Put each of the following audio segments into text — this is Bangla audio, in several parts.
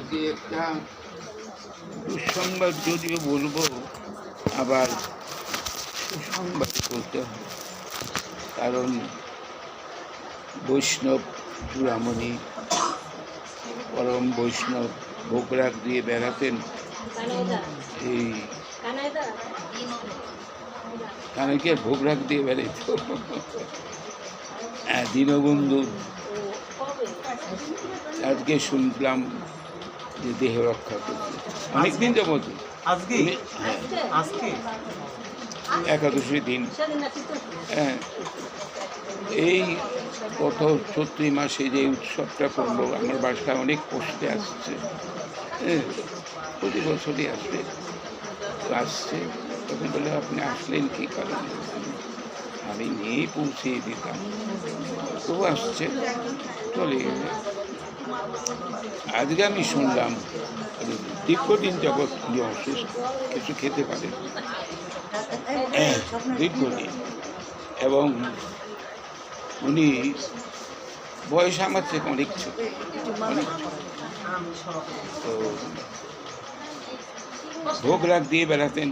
আজকে একটা দুঃসংবাদ যদিও বলবো, আবার সুসংবাদ বলতে হবে। কারণ বৈষ্ণব চূড়ামণি পরম বৈষ্ণব ভোগরাগ দিয়ে বেড়াতেন। এই কানাইকে ভোগরাগ দিয়ে বেড়াইত। দীনবন্ধু আজকে শুনলাম যে দেহ রক্ষা করছে অনেকদিন যাবত। একাদশী দিন, হ্যাঁ, এই গত চৈত্র মাসে যে উৎসবটা করলো, আমার বাসায় অনেক কষ্টে আসছে, হ্যাঁ, প্রতি বছরই আসবে, আসছে। তখন বলে আপনি আসলেন কী কারণে? আমি নিয়ে পৌঁছিয়ে দিতাম, ও আসছে, চলে গেছে। আজকে আমি শুনলাম দীর্ঘদিন যাবৎ উনি অসুস্থ, কিছু খেতে পারেন দীর্ঘদিন, এবং উনি বয়স আমার থেকে অনেক ছোট, অনেক ছোট। তো ভোগ রাগ দিয়ে বেড়াতেন,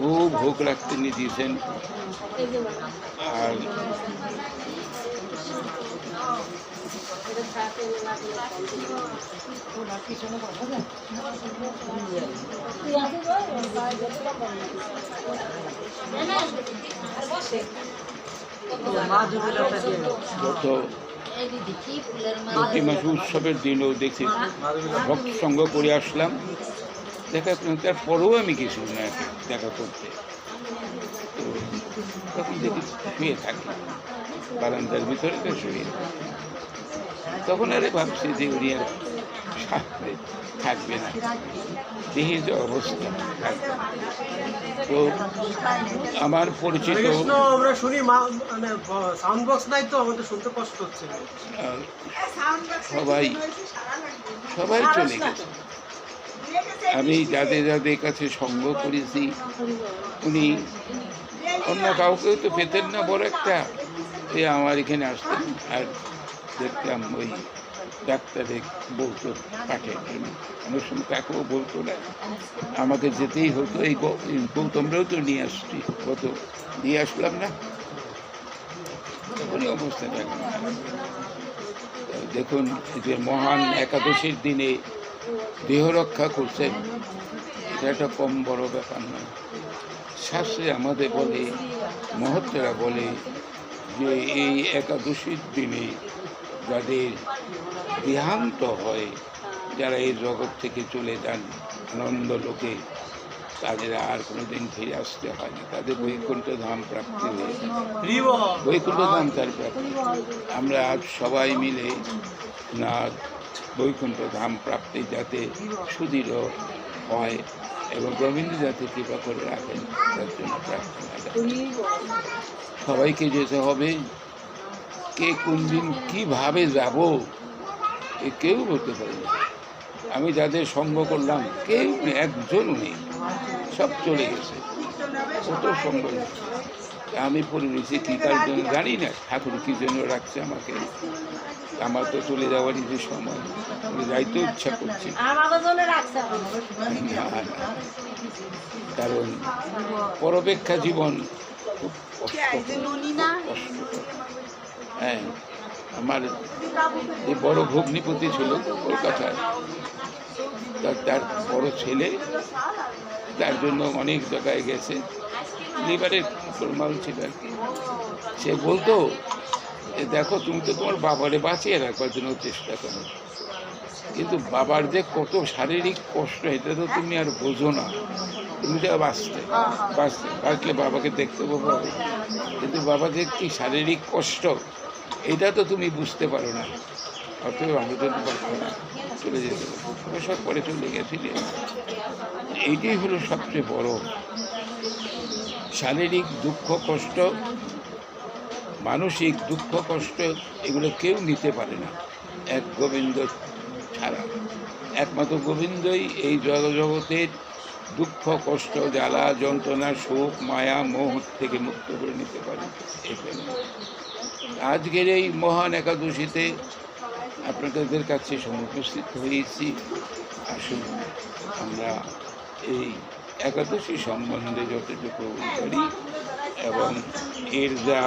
ও ভোগ রাগ তিনি দিয়েছেন। আর গত প্রতি মাসে উৎসবের দিনও দেখি ভক্ত সঙ্গ করে আসলাম, দেখা তারপরেও আমি গেছি না দেখা করতে। তো তখন দেখি শুয়ে থাকি বারান্দার ভিতরে, তো শুয়ে তখন আরে ভাবছি যে উনি আর থাকবে না, দেহের যে অবস্থা থাকবে। তো আমার পরিচিত সবাই চলে গেছে। আমি যাদের কাছে সঙ্গ করেছি, উনি অন্য কাউকেও তো পেতেন না বড় একটা, আমার এখানে আসতেন। আর দেখতাম ওই ডাক্তারে বলতো পাঠের জন্য, অনেক সময় কাকেও বলতো না, আমাকে যেতেই হতো। এই গৌতমরাও তো নিয়ে আসছি, কত নিয়ে আসলাম না, তখনই অবস্থা দেখুন। দেখুন যে মহান একাদশীর দিনে দেহ রক্ষা করছেন, এটা একটা কম বড় ব্যাপার নয়। শাস্ত্রে আমাদের বলে, মহত্তরা বলে যে এই একাদশীর দিনে যাদের দেহান্ত হয়, যারা এই জগৎ থেকে চলে যান আনন্দ লোকে, তাদের আর কোনোদিন ফিরে আসতে হয় না, তাদের বৈকুণ্ঠ ধাম প্রাপ্তি হয়ে যায়। বৈকুণ্ঠ ধাম তার প্রাপ্তি। আমরা আজ সবাই মিলে না বৈকুণ্ঠ ধাম প্রাপ্তি যাতে সুদৃঢ় হয় এবং গোবিন্দ যাতে কৃপা করে রাখেন, তার জন্য প্রার্থনা। সবাইকে যেতে হবে, কে কোন দিন কীভাবে যাব এ কেউ বলতে পারে না। আমি যাদের সঙ্গ করলাম কেউ একজনও নেই, সব চলে গেছে। কত সঙ্গ আমি পরিবেশে কী কার জন্য জানি না, ঠাকুর কী জন্য রাখছে আমাকে। আমার তো চলে যাওয়ারই যে সময়, যাইতে ইচ্ছা করছে, কারণ পরপেক্ষা জীবন খুব কষ্ট। হ্যাঁ, আমার যে বড় ভগ্নিপতি ছিল কলকাতায়, তার বড় ছেলে, তার জন্য অনেক জায়গায় গেছে, লিভারের গোলমাল ছিল আর কি। সে বলতো দেখো তুমি তো তোমার বাবারে বাঁচিয়ে রাখার জন্য চেষ্টা করো, কিন্তু বাবার যে কত শারীরিক কষ্ট এটা তো তুমি আর বোঝো না। তুমি তো বাঁচলে বাবাকে দেখতে পাবো, কিন্তু বাবা যে কি শারীরিক কষ্ট এটা তো তুমি বুঝতে পারো না। অথবা আমি তো পারবো না, চলে যেতে পারবো, সব পরে চলে গেছিলে। এইটাই হলো সবচেয়ে বড় শারীরিক দুঃখ কষ্ট, মানসিক দুঃখ কষ্ট, এগুলো কেউ নিতে পারে না এক গোবিন্দ ছাড়া। একমাত্র গোবিন্দই এই জগতের দুঃখ কষ্ট জ্বালা যন্ত্রণা সুখ মায়া মোহ থেকে মুক্ত করে নিতে পারে। আজকের এই মহান একাদশীতে আপনাদের কাছে সমুপস্থিত হয়েছি। আসুন আমরা এই একাদশী সম্বন্ধে যতটুকু করি এবং এর যা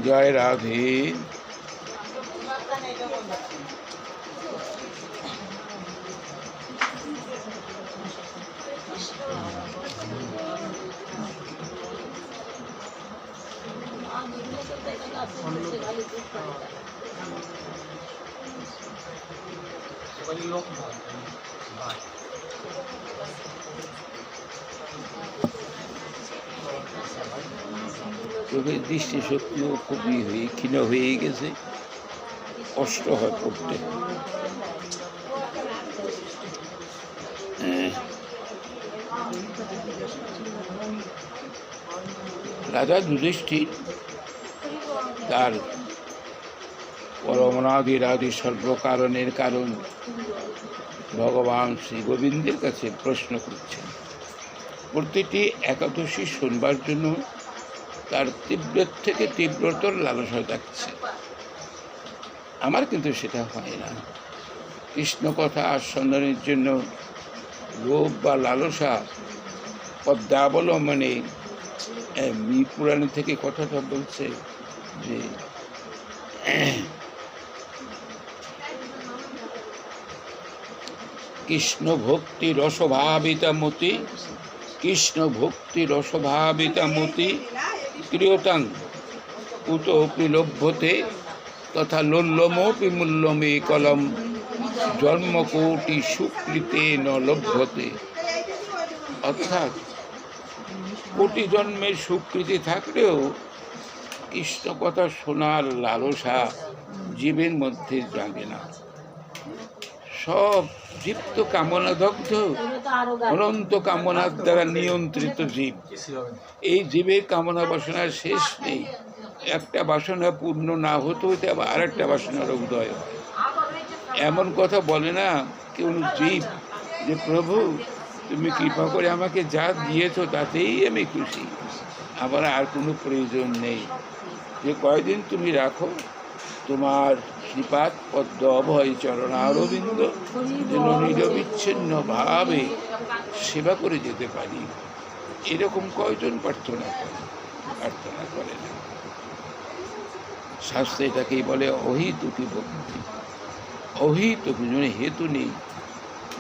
জয় রাধে। চোখের দৃষ্টিশক্তিও খুবই ক্ষীণ হয়ে গেছে, কষ্ট হয় পড়তে। রাজা যুধিষ্ঠির তার পরমানাদিরাদি সর্বকারণের কারণ ভগবান শ্রী গোবিন্দের কাছে প্রশ্ন করছেন। প্রতিটি একাদশী শুনবার জন্য তার তীব্র থেকে তীব্রতর লালসা থাকছে। আমার কিন্তু সেটা হয় না। কৃষ্ণ কথা আস্বাদনের জন্য লোভ বা লালসা পদ্মাবলম্বনে পুরাণ থেকে কথাটা বলছে যে কৃষ্ণ ভক্তি রসভাবিতা মতি, কৃষ্ণ ভক্তি রসভাবিতা মতি ক্রিয়তাং কুতোপি লভ্যতে তথা লোল্লমোপি মূল্যমে কলম জন্মকোটি সুকৃতে ন লভ্যতে। অর্থাৎ কোটি জন্মের সুকৃতি থাকলেও কৃষ্ণ কথা শোনার লালসা জীবের মধ্যে জাগে না। সব জীব তো কামনাদগ্ধ, অনন্ত কামনার দ্বারা নিয়ন্ত্রিত জীব। এই জীবের কামনা বাসনার শেষ নেই। একটা বাসনা পূর্ণ না হতে হতে আবার আর একটা বাসনার উদয় হয়। এমন কথা বলে না কেউ জীব যে প্রভু তুমি কৃপা করে আমাকে যা দিয়েছ তাতেই আমি খুশি, আমার আর কোনো প্রয়োজন নেই। যে কয়দিন তুমি রাখো তোমার শ্রীপাদ পদ্ম অভয় চরণারবিন্দ যেন নিরবিচ্ছিন্ন ভাবে সেবা করে যেতে পারি, এরকম কয়জন প্রার্থনা করে না। শাস্ত্রে এটাকেই বলে অহিতুকি ভক্তি। অহিতুকি মানে হেতু নেই।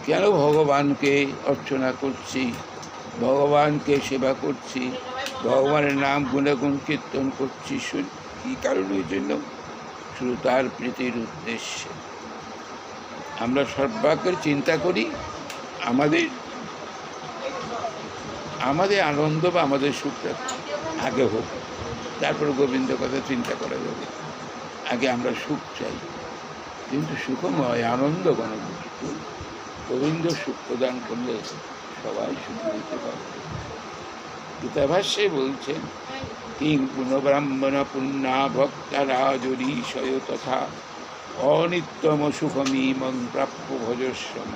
কেন ভগবানকে অর্চনা করছি, ভগবানকে সেবা করছি, ভগবানের নাম গুণাগুণ কীর্তন করছি, কী কারণের জন্য? শুধু তার প্রীতির উদ্দেশ্যে। আমরা সর্বাগ্রে চিন্তা করি আমাদের আনন্দ বা আমাদের সুখটা আগে হোক, তারপর গোবিন্দ কথা চিন্তা করা যাবে। আগে আমরা সুখ চাই, কিন্তু সুখময় আনন্দ কোনো বস্তু। গোবিন্দ সুখ প্রদান করলে সবাই সুখ দিতে পারবে। গীতাভাষ্যে বলছেন কিং পুনঃব্রাহ্মণ পুণ্যা ভক্তারাজরীশয় তথা অনিত্যম সুখমিমং প্রাপ্য ভজস্বম।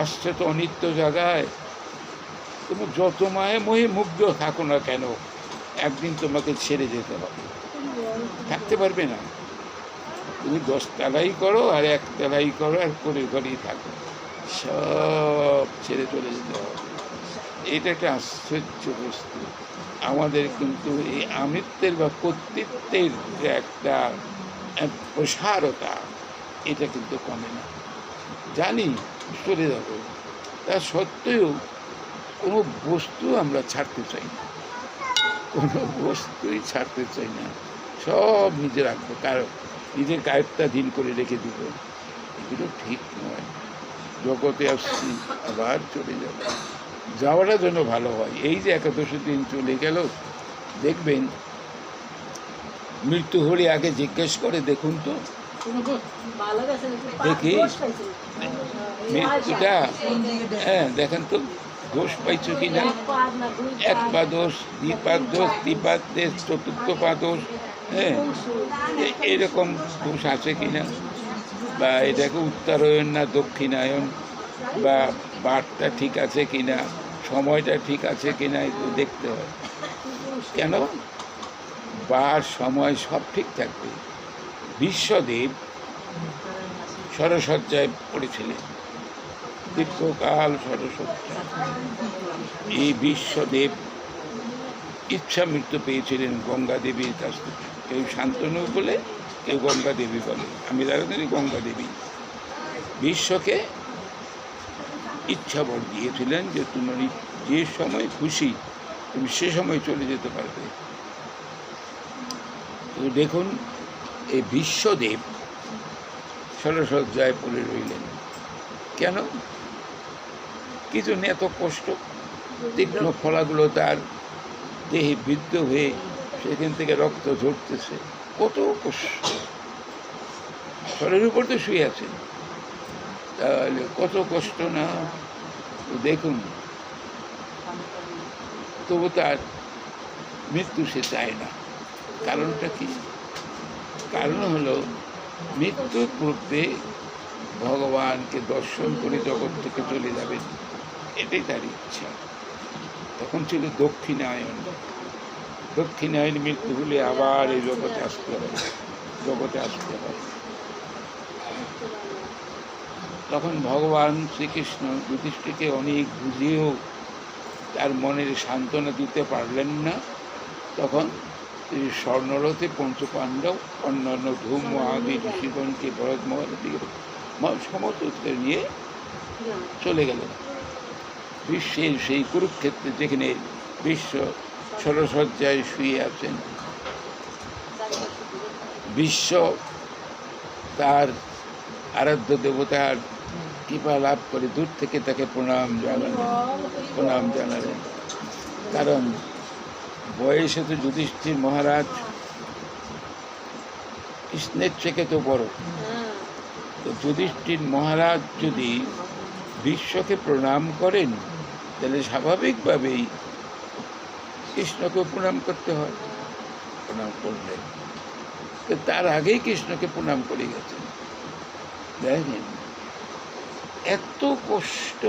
আসছে তো অনিত্য জায়গায়, তুমি যত মায়ে মোহে মুগ্ধ থাকো না কেন, একদিন তোমাকে ছেড়ে যেতে হবে, থাকতে পারবে না। তুমি 10 তলাই করো আর 1 তলাই করো আর করে ঘরেই থাকো, সব ছেড়ে চলে যেতে হবে। এটা একটা আশ্চর্য বস্তু। আমাদের কিন্তু এই আমিত্বের বা কর্তৃত্বের যে একটা প্রসারতা, এটা কিন্তু কমে না। জানি চলে যাবো, তা সত্ত্বেও কোনো বস্তু আমরা ছাড়তে চাই না, কোনো বস্তুই ছাড়তে চাই না। সব নিজে রাখবো, নিজের কায়ত্তাধীন করে রেখে দিব। এগুলো ঠিক নয়। জগতে আসছি, আবার চলে যাব। যাওয়াটা যেন ভালো হয়। এই যে 11 দিন চলে গেল, দেখবেন মৃত্যু হলে আগে জিজ্ঞেস করে দেখুন তো, দেখি মৃত্যুটা, হ্যাঁ দেখেন তো দোষ পাইছো কিনা, এক পা দোষ, দুই পা দোষ, তিন পা দেশ, চতুর্থ পা দোষ, হ্যাঁ এরকম দোষ আছে কিনা, বা এটাকে উত্তরায়ণ না দক্ষিণায়ন, বা বারটা ঠিক আছে কিনা, সময়টা ঠিক আছে কিনা একটু দেখতে হয়। কেন বার সময় সব ঠিক থাকবে। বিশ্বদেব সরসজ্জায় পড়েছিলেন, দীর্ঘকাল সরসজ্জা। এই বিশ্বদেব ইচ্ছা মৃত্যু পেয়েছিলেন গঙ্গা দেবীর কাছ থেকে। কেউ শান্তনু বলে, কেউ গঙ্গা দেবী বলে, আমি জানি গঙ্গা দেবী বিশ্বকে ইচ্ছা বর দিয়েছিলেন যে তুমি যে সময় খুশি তুমি সে সময় চলে যেতে পারবে। তো দেখুন এই বিশ্বদেব সরসজ্জায় পড়ে রইলেন কেন? কি জন্য এত কষ্ট? তীক্ষ্ণ ফলাগুলো তার দেহে বিদ্ধ হয়ে সেখান থেকে রক্ত ঝরতেছে, কত কষ্ট। শরীরের উপর তো শুয়ে আছে, তাহলে কত কষ্ট না। দেখুন তবু তার মৃত্যু সে চায় না। কারণটা কি? কারণ হলো মৃত্যুর পূর্বে ভগবানকে দর্শন করে জগৎ থেকে চলে যাবেন, এটাই তার ইচ্ছা। তখন ছিল দক্ষিণায়ন। দক্ষিণায়ন মৃত্যু হলে আবার এই জগতে আসতে হবে, জগতে আসতে হবে। তখন ভগবান শ্রীকৃষ্ণ যুধিষ্ঠিরকে অনেক বুঝিয়েও তার মনের সান্ত্বনা দিতে পারলেন না। তখন তিনি স্বর্ণরথে পঞ্চপাণ্ডব অন্যান্য ধূম আদি ঋষিগণকে ভরত মহারথীকে সমস্ত নিয়ে চলে গেলেন বিশ্বের সেই কুরুক্ষেত্রে, যেখানে বিশ্ব সরসজ্জায় শুয়ে আছেন। বিশ্ব তার আরাধ্য দেবতার কৃপা লাভ করে দূর থেকে তাকে প্রণাম জানালেন। কারণ বয়সে তো যুধিষ্ঠির মহারাজ কৃষ্ণের থেকে তো বড়। তো যুধিষ্ঠির মহারাজ যদি বিশ্বকে প্রণাম করেন তাহলে স্বাভাবিকভাবেই কৃষ্ণকে প্রণাম করতে হয়। প্রণাম করলেন, তার আগেই কৃষ্ণকে প্রণাম করে গেছেন। দেখেন এত কষ্ট,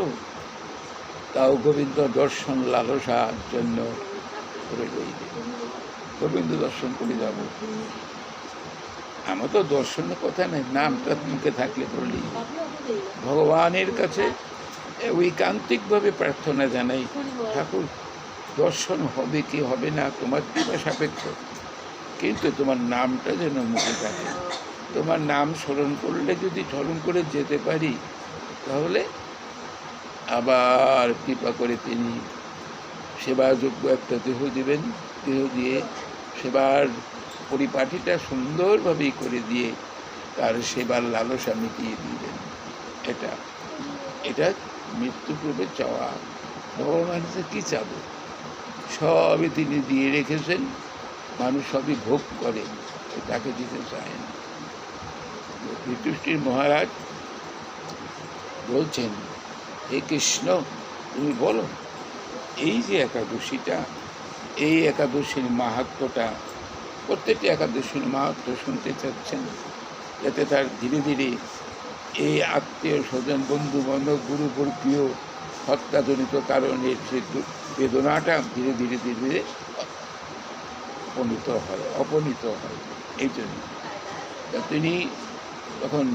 তাও গোবিন্দ দর্শন লালসার জন্য করে রইলেন। গোবিন্দ দর্শন করে যাব, আমার তো দর্শনের কথা নেই, নামটা মুখে থাকলে বললি। ভগবানের কাছে ঐকান্তিকভাবে প্রার্থনা জানাই, ঠাকুর দর্শন হবে কি হবে না তোমার কৃপা সাপেক্ষ, কিন্তু তোমার নামটা যেন মুখে থাকে। তোমার নাম স্মরণ করলে যদি স্মরণ করে যেতে পারি, তাহলে আবার কৃপা করে তিনি সেবাযোগ্য একটা দেহ দিবেন। দেহ দিয়ে সেবার পরিপাটিটা সুন্দরভাবেই করে দিয়ে তার সেবার লালসা মিটিয়ে দিবেন। এটা মৃত্যুপূর্বে চাওয়া। ভগবান কি চাব? সবই তিনি দিয়ে রেখেছেন, মানুষ সবই ভোগ করে, তাকে দিতে চায় না। যুধিষ্ঠির মহারাজ বলছেন, হে কৃষ্ণ তুমি বলো, এই যে একাদশীটা, এই একাদশীর মাহাত্ম্যটা, প্রত্যেকটি একাদশীর মাহাত্ম্য শুনতে চাচ্ছেন, যাতে তার ধীরে ধীরে এই আত্মীয় স্বজন বন্ধু বান্ধব গুরুবর্গীয় হত্যাজনিত কারণের যে বেদনাটা ধীরে ধীরে ধীরে ধীরে অপনীত হয়। এই জন্য তিনি তখন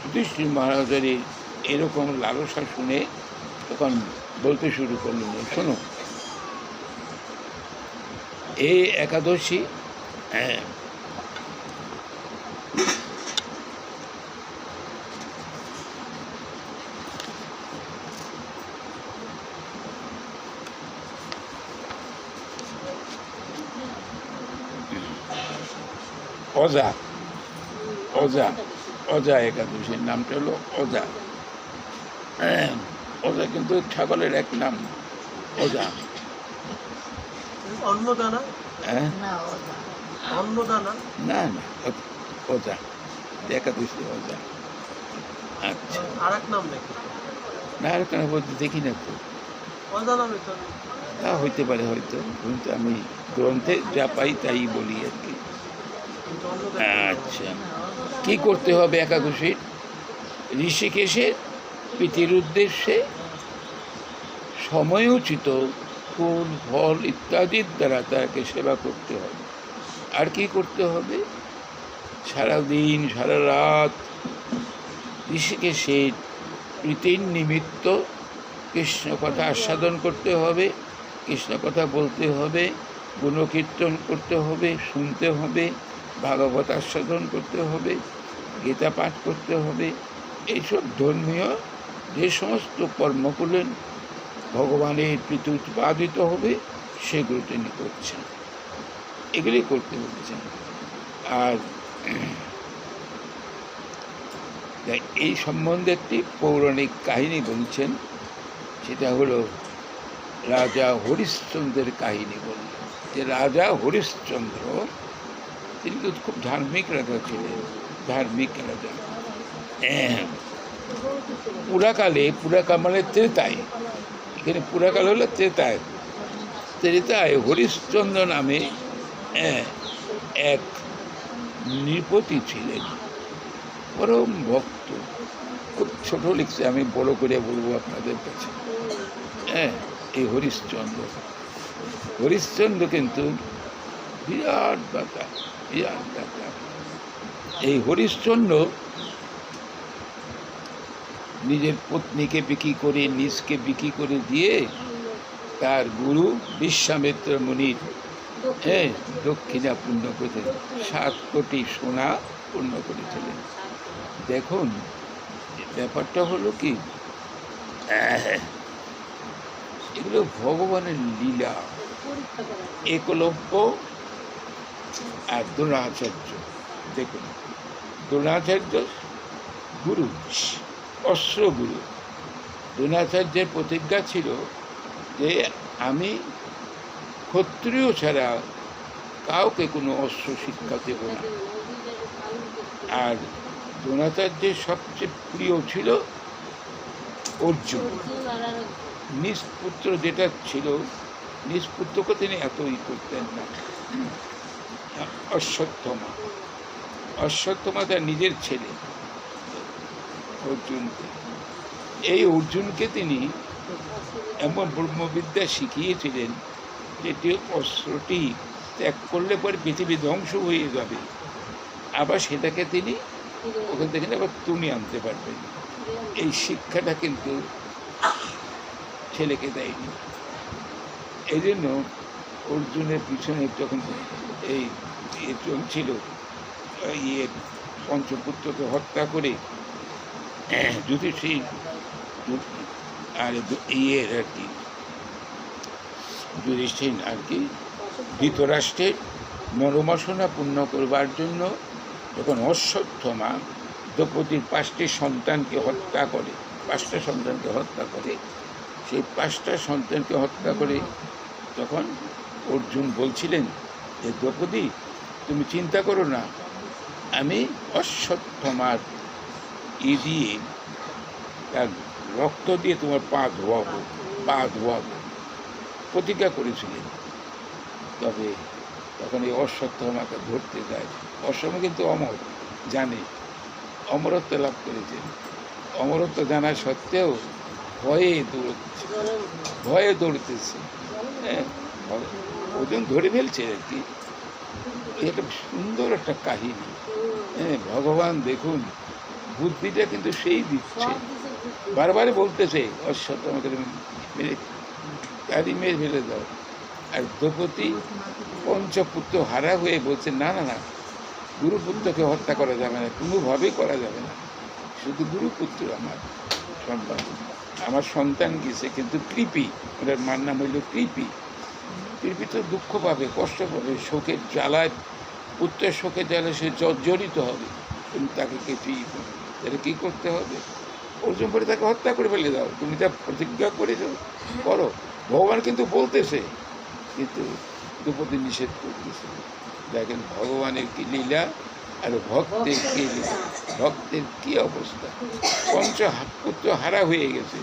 যুধিষ্ঠির মহারাজের এরকম লালসা শুনে তখন বলতে শুরু করলেন, শোনো এই একাদশী অজা একাদশীর নামটা হলো অজা। অজা কিন্তু ছাগলের এক নাম, অজা। অন্নদানা? না না, অজা একাদশী অজা। আচ্ছা, আর এক নাম দেখি না আর কেন বলতে দেখি না তো, তা হইতে পারে হয়তো, কিন্তু আমি গ্রন্থে যা পাই তাই বলি আর কি। আচ্ছা, কি করতে হবে একাদশীর? ঋষিকেশের প্রীতির উদ্দেশ্যে সময়োচিত ফুল ফল ইত্যাদির দ্বারা তাকে সেবা করতে হবে। আর কি করতে হবে? সারাদিন সারা রাত ঋষিকেশের প্রীতির নিমিত্ত কৃষ্ণ কথা আস্বাদন করতে হবে, কৃষ্ণ কথা বলতে হবে, গুণকীর্তন করতে হবে, শুনতে হবে, ভাগবত আস্বাদন করতে হবে, গীতা পাঠ করতে হবে। এইসব ধর্মীয় যে সমস্ত কর্ম করলেন ভগবানের প্রীতি উৎপাদিত হবে সেগুলো তিনি করছেন, এগুলি করতে বলছেন। আর এই সম্বন্ধে একটি পৌরাণিক কাহিনী বলছেন, সেটা হলো রাজা হরিশ্চন্দ্রের কাহিনী বললেন। যে রাজা হরিশ্চন্দ্র তিনি তো খুব ধার্মিক রাজা ছিলেন, ধার্মিক রাজা। পুরাকাল মানে ত্রেতায়, এখানে পুরাকাল হলো ত্রেতায়। ত্রেতায় হরিশ্চন্দ্র নামে এক নৃপতি ছিলেন, পরম ভক্ত। খুব ছোট লিখছে, আমি বড় করে বলবো আপনাদের কাছে। এই হরিশ্চন্দ্র কিন্তু বিরাট দাতা, বিরাট দাতা। এই হরিশ্চন্দ্র নিজের পত্নীকে বিক্রি করে, নিজকে বিক্রি করে দিয়ে তার গুরু বিশ্বামিত্র মুনির দক্ষিণা পূর্ণ করেছিলেন, 7 কোটি সোনা পূর্ণ করেছিলেন। দেখুন ব্যাপারটা হলো কি, এগুলো ভগবানের লীলা। একলব্য আর দ্রোণাচার্য, দেখুন দ্রোণাচার্য গুরু, অশ্রগুরু। দ্রোণাচার্যের প্রতিজ্ঞা ছিল যে আমি ক্ষত্রিয় ছাড়া কাউকে কোনো অস্ত্র শিক্ষা দেব না। আর দ্রোণাচার্যের সবচেয়ে প্রিয় ছিল অর্জুন। নিজ পুত্র যেটা ছিল, নিজ পুত্রকে তিনি এতই করতেন না। অশ্বত্থমা তার নিজের ছেলে অর্জুনকে। এই অর্জুনকে তিনি এমন ব্রহ্মবিদ্যা শিখিয়েছিলেন যেটি অস্ত্রটি ত্যাগ করলে পরে পৃথিবী ধ্বংস হয়ে যাবে, আবার সেটাকে তিনি ওখান থেকে আবার তুমি আনতে পারবেন। এই শিক্ষাটা কিন্তু ছেলেকে দেয়নি। এই জন্য অর্জুনের পিছনে যখন এই চলছিল, পঞ্চপুত্রকে হত্যা করে যুধিষ্ঠির আর আর কি যুধিষ্ঠির আর কি ধৃতরাষ্ট্রের মনোবাসনা পূর্ণ করবার জন্য যখন অশ্বত্থমা দ্রৌপদীর 5টি সন্তানকে হত্যা করে, 5টা সন্তানকে হত্যা করে, সেই 5টা সন্তানকে হত্যা করে তখন অর্জুন বলছিলেন যে দ্রৌপদী তুমি চিন্তা করো না, আমি অশ্বত্থমার দিয়ে তার রক্ত দিয়ে তোমার পা ধোয়াবো প্রতিজ্ঞা করেছিলেন। তবে তখন এই অশ্বত্থমাকে ধরতে যায়। অশ্বত্থমা কিন্তু অমর, জানে, অমরত্ব লাভ করেছেন। অমরত্ব জানা সত্ত্বেও ভয়ে দৌড়তেছে। ওজন ধরে ফেলছে আর কি। এটা সুন্দর একটা কাহিনী। ভগবান দেখুন বুদ্ধিটা কিন্তু সেই দিচ্ছে, বারবার বলতেছে অশ্বত্থমাকে মেরে ফেলে দাও। আর দ্রৌপদী পঞ্চপুত্র হারা হয়ে বলছে না না না, গুরুপুত্রকে হত্যা করা যাবে না, কোনোভাবেই করা যাবে না। শুধু গুরুপুত্র আমার সন্তান, আমার সন্তান গেছে, কিন্তু কৃপি, ওটার মার নাম হইল কৃপি। কৃপি তো দুঃখ পাবে, কষ্ট পাবে, শোকের জ্বালায়, পুত্রের শোকের জ্বালায় সে জর্জরিত হবে, কিন্তু তাকে কিছুই তাহলে কী করতে হবে? অর্জুন করে তাকে হত্যা করে ফেলে দাও, তুমি যা প্রতিজ্ঞা করেছ করো। ভগবান কিন্তু বলতেছে, কিন্তু দ্রৌপদী নিষেধ করতেছে। দেখেন ভগবানের কি লীলা আর ভক্তের কি লীলা, ভক্তের কি অবস্থা। পুত্র হারা হয়ে গেছে,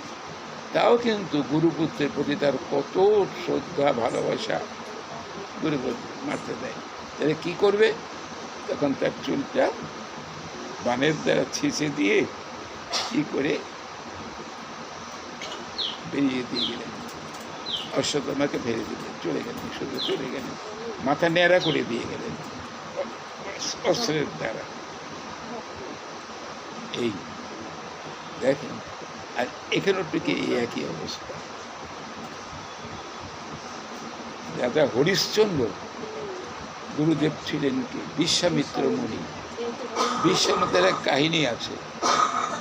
তাও কিন্তু গুরুপুত্রের প্রতি তার কত শ্রদ্ধা ভালোবাসা গুরুপুত্র মারতে দেয়। তাহলে কী করবে? তখন তার চুলটা বানের দ্বারা ছেঁচে দিয়ে কী করে বেরিয়ে দিয়ে গেলেন, অশ্বত্থামাকে ফেলে দিলেন, চলে গেলেন, শুধু চলে গেলেন, মাথা ন্যাড়া করে দিয়ে গেলেন অস্ত্রের দ্বারা। এই দেখেন, আর এখানেও থেকে এই একই অবস্থা। রাজা হরিশ্চন্দ্র গুরুদেব ছিলেন কি বিশ্বামিত্র মুনি। বিশ্বামিত্রের এক কাহিনী আছে,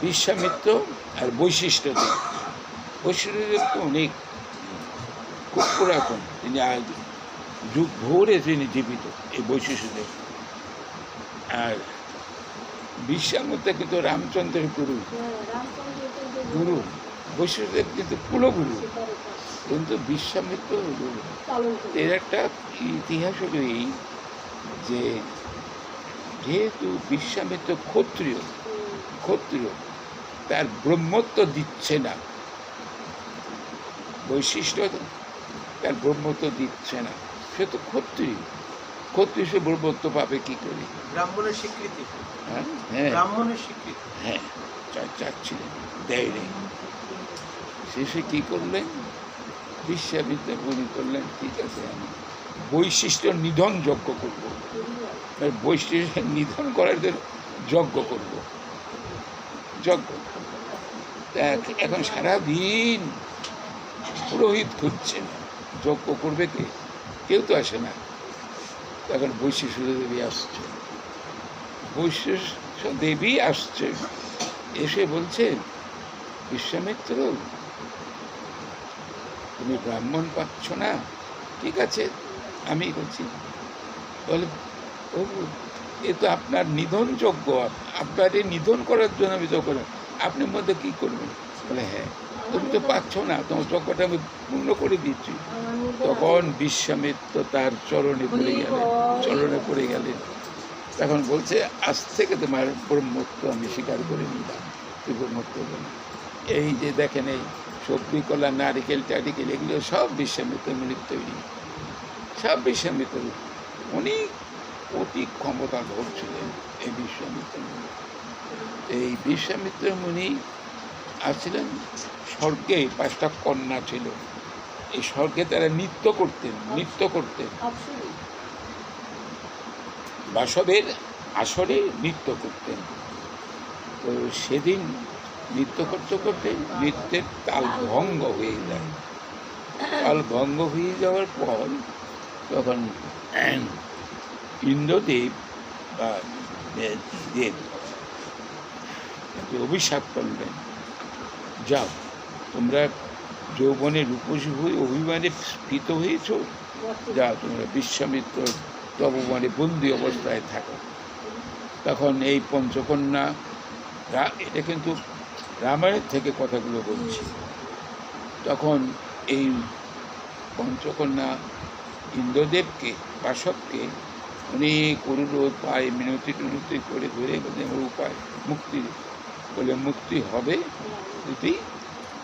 বিশ্বামিত্র আর বৈশিষ্ট্যদেব। বৈশিষ্ট্যদেব তো অনেক খুব পুরাতন, তিনি আজ যুগ ভোরে তিনি জীবিত, এই বৈশিষ্ট্যদেব। আর বিশ্বামিত্র কিন্তু রামচন্দ্রের গুরু, বৈশিষ্ট্যদেব কিন্তু কুলগুরু, কিন্তু বিশ্বামিত্র গুরু। এর একটা ইতিহাস হল এই যে, যেহেতু বিশ্বামিত্র ক্ষত্রিয়, তার ব্রহ্মত্ব দিচ্ছে না, বৈশিষ্ট্য তার ব্রহ্মত্ব দিচ্ছে না, সে তো ক্ষত্রিয়, সে ব্রহ্মত্ব পাবে কি করে? ব্রাহ্মণের স্বীকৃতি, হ্যাঁ ব্রাহ্মণের স্বীকৃতি, হ্যাঁ চাচ্ছিলেন, দেয়নি। শেষে কি করলেন? বিশ্বামিত্র মনে করলেন, ঠিক আছে, আমি বৈশিষ্ট্য নিধন যজ্ঞ করব, বৈশিষ্ট্য নিধন করার জন্য যজ্ঞ করব, এখন সারাদিন পুরোহিত খুঁজছেন, যজ্ঞ করবে কে? কেউ তো আসে না। তখন বৈশিষ্ট্য দেবী আসছে, এসে বলছে, বিশ্বামিত্র, তুমি ব্রাহ্মণ পাচ্ছ না, ঠিক আছে আমি করছি। বলে, প্রভু, এ তো আপনার নিধন যজ্ঞ, আপনার এই নিধন করার জন্য আমি যজ্ঞ, আপনি মধ্যে কি করবেন? বলে, হ্যাঁ, তুমি তো পাচ্ছ না, তোমার যজ্ঞটা আমি পূর্ণ করে দিচ্ছি। তখন বিশ্বামিত্র তার চরণে পড়ে গেলেন। তখন বলছে, আজ থেকে তোমার ব্রহ্মত্ব আমি স্বীকার করে নিলাম, তুই ব্রহ্মত্ব বলে। এই যে দেখেন, এই সবজি, কলা, নারিকেল টারিকেল, এগুলো সব বিশ্বামিত্র মুনির তৈরি, সব বিশ্বামিত্র। অনেক অতি ক্ষমতাধর ছিলেন এই বিশ্বামিত্র মুনি। এই বিশ্বামিত্র মুনি আসছিলেন স্বর্গে, 5টা কন্যা ছিল, এই স্বর্গে তারা নৃত্য করতেন। বাসবের আসরে নৃত্য করতেন। তো সেদিন নৃত্য করতে করতে নৃত্যের তাল ভঙ্গ হয়ে যায়। তাল ভঙ্গ হয়ে যাওয়ার পর তখন ইন্দ্রদেব বা দেব অভিশাপ করলেন, যাও, তোমরা যৌবনে রূপসী হয়ে অভিমানে স্ফীত হয়েছ, যাও, তোমরা বিশ্বামিত্র তপবনে বন্দি অবস্থায় থাকো। তখন এই পঞ্চকন্যা, এটা কিন্তু রামায়ণের থেকে কথাগুলো বলছি, তখন এই পঞ্চকন্যা ইন্দ্রদেবকে, বাসবকে অনেক অনুরোধ পায়, মিনতি টুনতি করে ধরে বলে, আমার উপায় মুক্তি, বলে, মুক্তি হবে যদি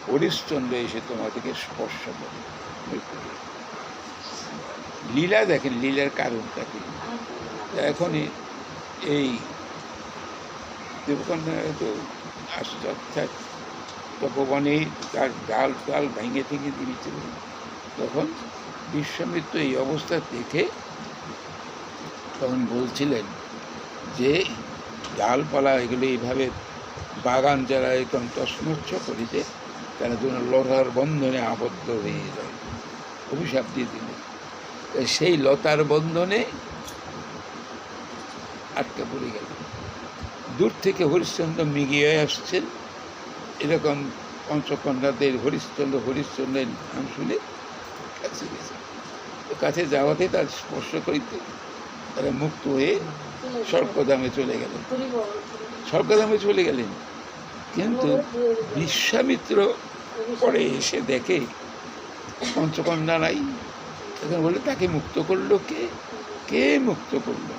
হরিশ্চন্দ্র এসে তোমাদেরকে স্পর্শ করে। লীলা দেখেন, লীলার কারণটা কি? এখনই এই দেবকন্যা তো আসছে, অর্থাৎ তপবনে তার ডাল ভেঙে দিয়েছিল। তখন বিশ্বামিত্র এই অবস্থা দেখে তখন বলছিলেন যে, ডালপালা এগুলো এইভাবে বাগান যারা একদম তছনছ করেছে, তারা যেন লতার বন্ধনে আবদ্ধ হয়ে যায়, অভিশাপ দিয়ে দিলেন। সেই লতার বন্ধনে আটকা পড়ে গেল। দূর থেকে হরিশ্চন্দ্র মিগিয়ে আসছেন, এরকম পঞ্চকন্যাদের হরিশ্চন্দ্রের নাম শুনে কাছে গেছে। কাছে যাওয়াতে তার স্পর্শ করিতে তারা মুক্ত হয়ে স্বর্গধামে চলে গেলেন। কিন্তু বিশ্বামিত্র পরে এসে দেখে পঞ্চকন্যা নাই। তখন বলে, তাকে মুক্ত করলো কে মুক্ত করলো?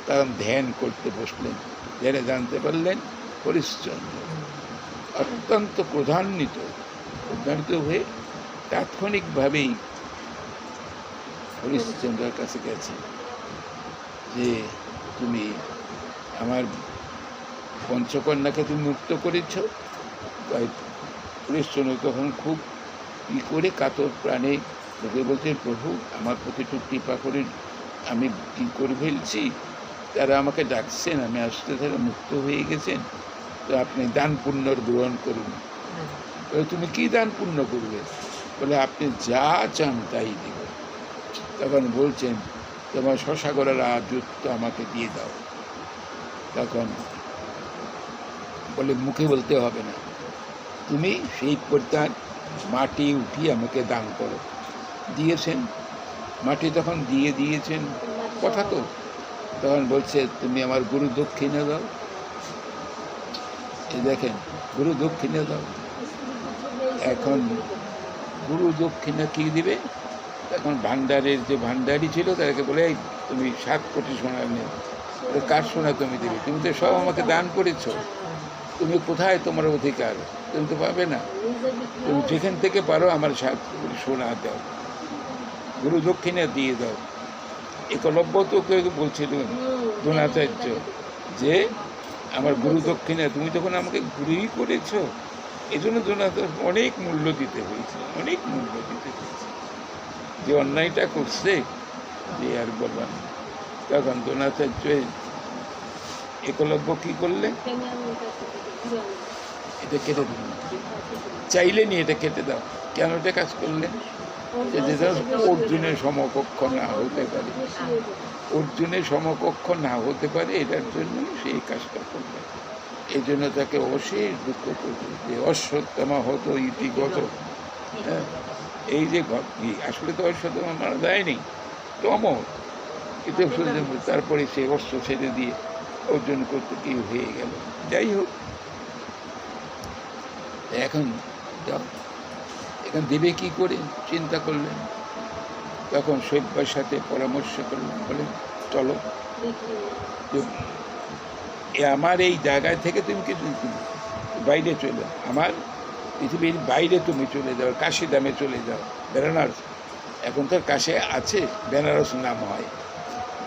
তখন ধ্যান করতে বসলেন, ধ্যানে জানতে পারলেন হরিশ্চন্দ্র। অত্যন্ত ক্রোধান্বিত উদ্ধারিত হয়ে তাৎক্ষণিকভাবেই হরিশ্চন্দ্রের কাছে গেছে যে তুমি আমার পঞ্চকন্যাকে তুমি মুক্ত করেছ। তাই হরিশ্চন্দ্র তখন খুব ই করে কাতর প্রাণে লোকে বলছেন, প্রভু আমার প্রতি একটু কৃপা করে, আমি কী করে ফেলছি, তারা আমাকে ডাকছেন, আমি আসতে তারা মুক্ত হয়ে গেছেন, তো আপনি দান পুণ্যর গ্রহণ করুন। বলে তুমি কি দান পুণ্য করবে? বলে আপনি যা চান তাই দেব। তখন বলছেন তোমার শশাগরের রাজত্ব আমাকে দিয়ে দাও। তখন বলে মুখে বলতে হবে না, তুমি সেই পরিত্যাগ মাটি উঠিয়ে আমাকে দান করো। দিয়েছেন মাটি, তখন দিয়ে দিয়েছেন, কথা তো। তখন বলছে তুমি আমার গুরু দক্ষিণে দাও। এই দেখেন, গুরু দক্ষিণে দাও। এখন গুরু দক্ষিণা কি দিবে? তখন ভান্ডারের যে ভান্ডারি ছিল তাদেরকে বলে, এই তুমি 7 কোটি সোনা নেও। কার সোনা তুমি দেবে? তুমি তো সব আমাকে দান করেছ, তুমি কোথায় তোমার অধিকার? তুমি তো পাবে না, তুমি যেখান থেকে পারো আমার 7 কোটি সোনা দাও, গুরু দক্ষিণা দিয়ে দাও। একলব্য তো কেউ বলছিলেন দ্রোণাচার্য যে আমার গুরু দক্ষিণা, তুমি যখন আমাকে গুরুই করেছ, এই জন্য দ্রোণাচার্য অনেক মূল্য দিতে হয়েছে, অনেক মূল্য দিতে হয়েছে। যে অন্যায়টা করছে যে আর বললাম। তখন দ্রোণাচার্য একলব্য কি করলে? এটা কেটে দিল, চাইলে নি এটা কেটে দাও। কেন এটা কাজ করলে? অর্জুনের সমকক্ষ না হতে পারে, অর্জুনের সমকক্ষ না হতে পারে, এটার জন্য সেই কাজটা করবে। এই জন্য তাকে অশেষ দুঃখ করবে যে অশ্বত্থামা হতো ইতিগত। এই যে আসলে তো অশ্বত্থামা মারা যায়নি, তো অমর, কিন্তু তারপরে সে অস্ত্র ছেড়ে দিয়ে অর্জন করতে কি হয়ে গেল। যাই হোক, এখন যাও, এখন দেবে কি করে চিন্তা করলেন। তখন সৈব্যের সাথে পরামর্শ করলেন, বলেন চলো আমার এই জায়গায় থেকে তুমি কিছু বাইরে চলে, আমার পৃথিবীর বাইরে তুমি চলে যাও, কাশি দামে চলে যাও, বেনারস। এখন তো কাশি আছে, বেনারস নাম হয়।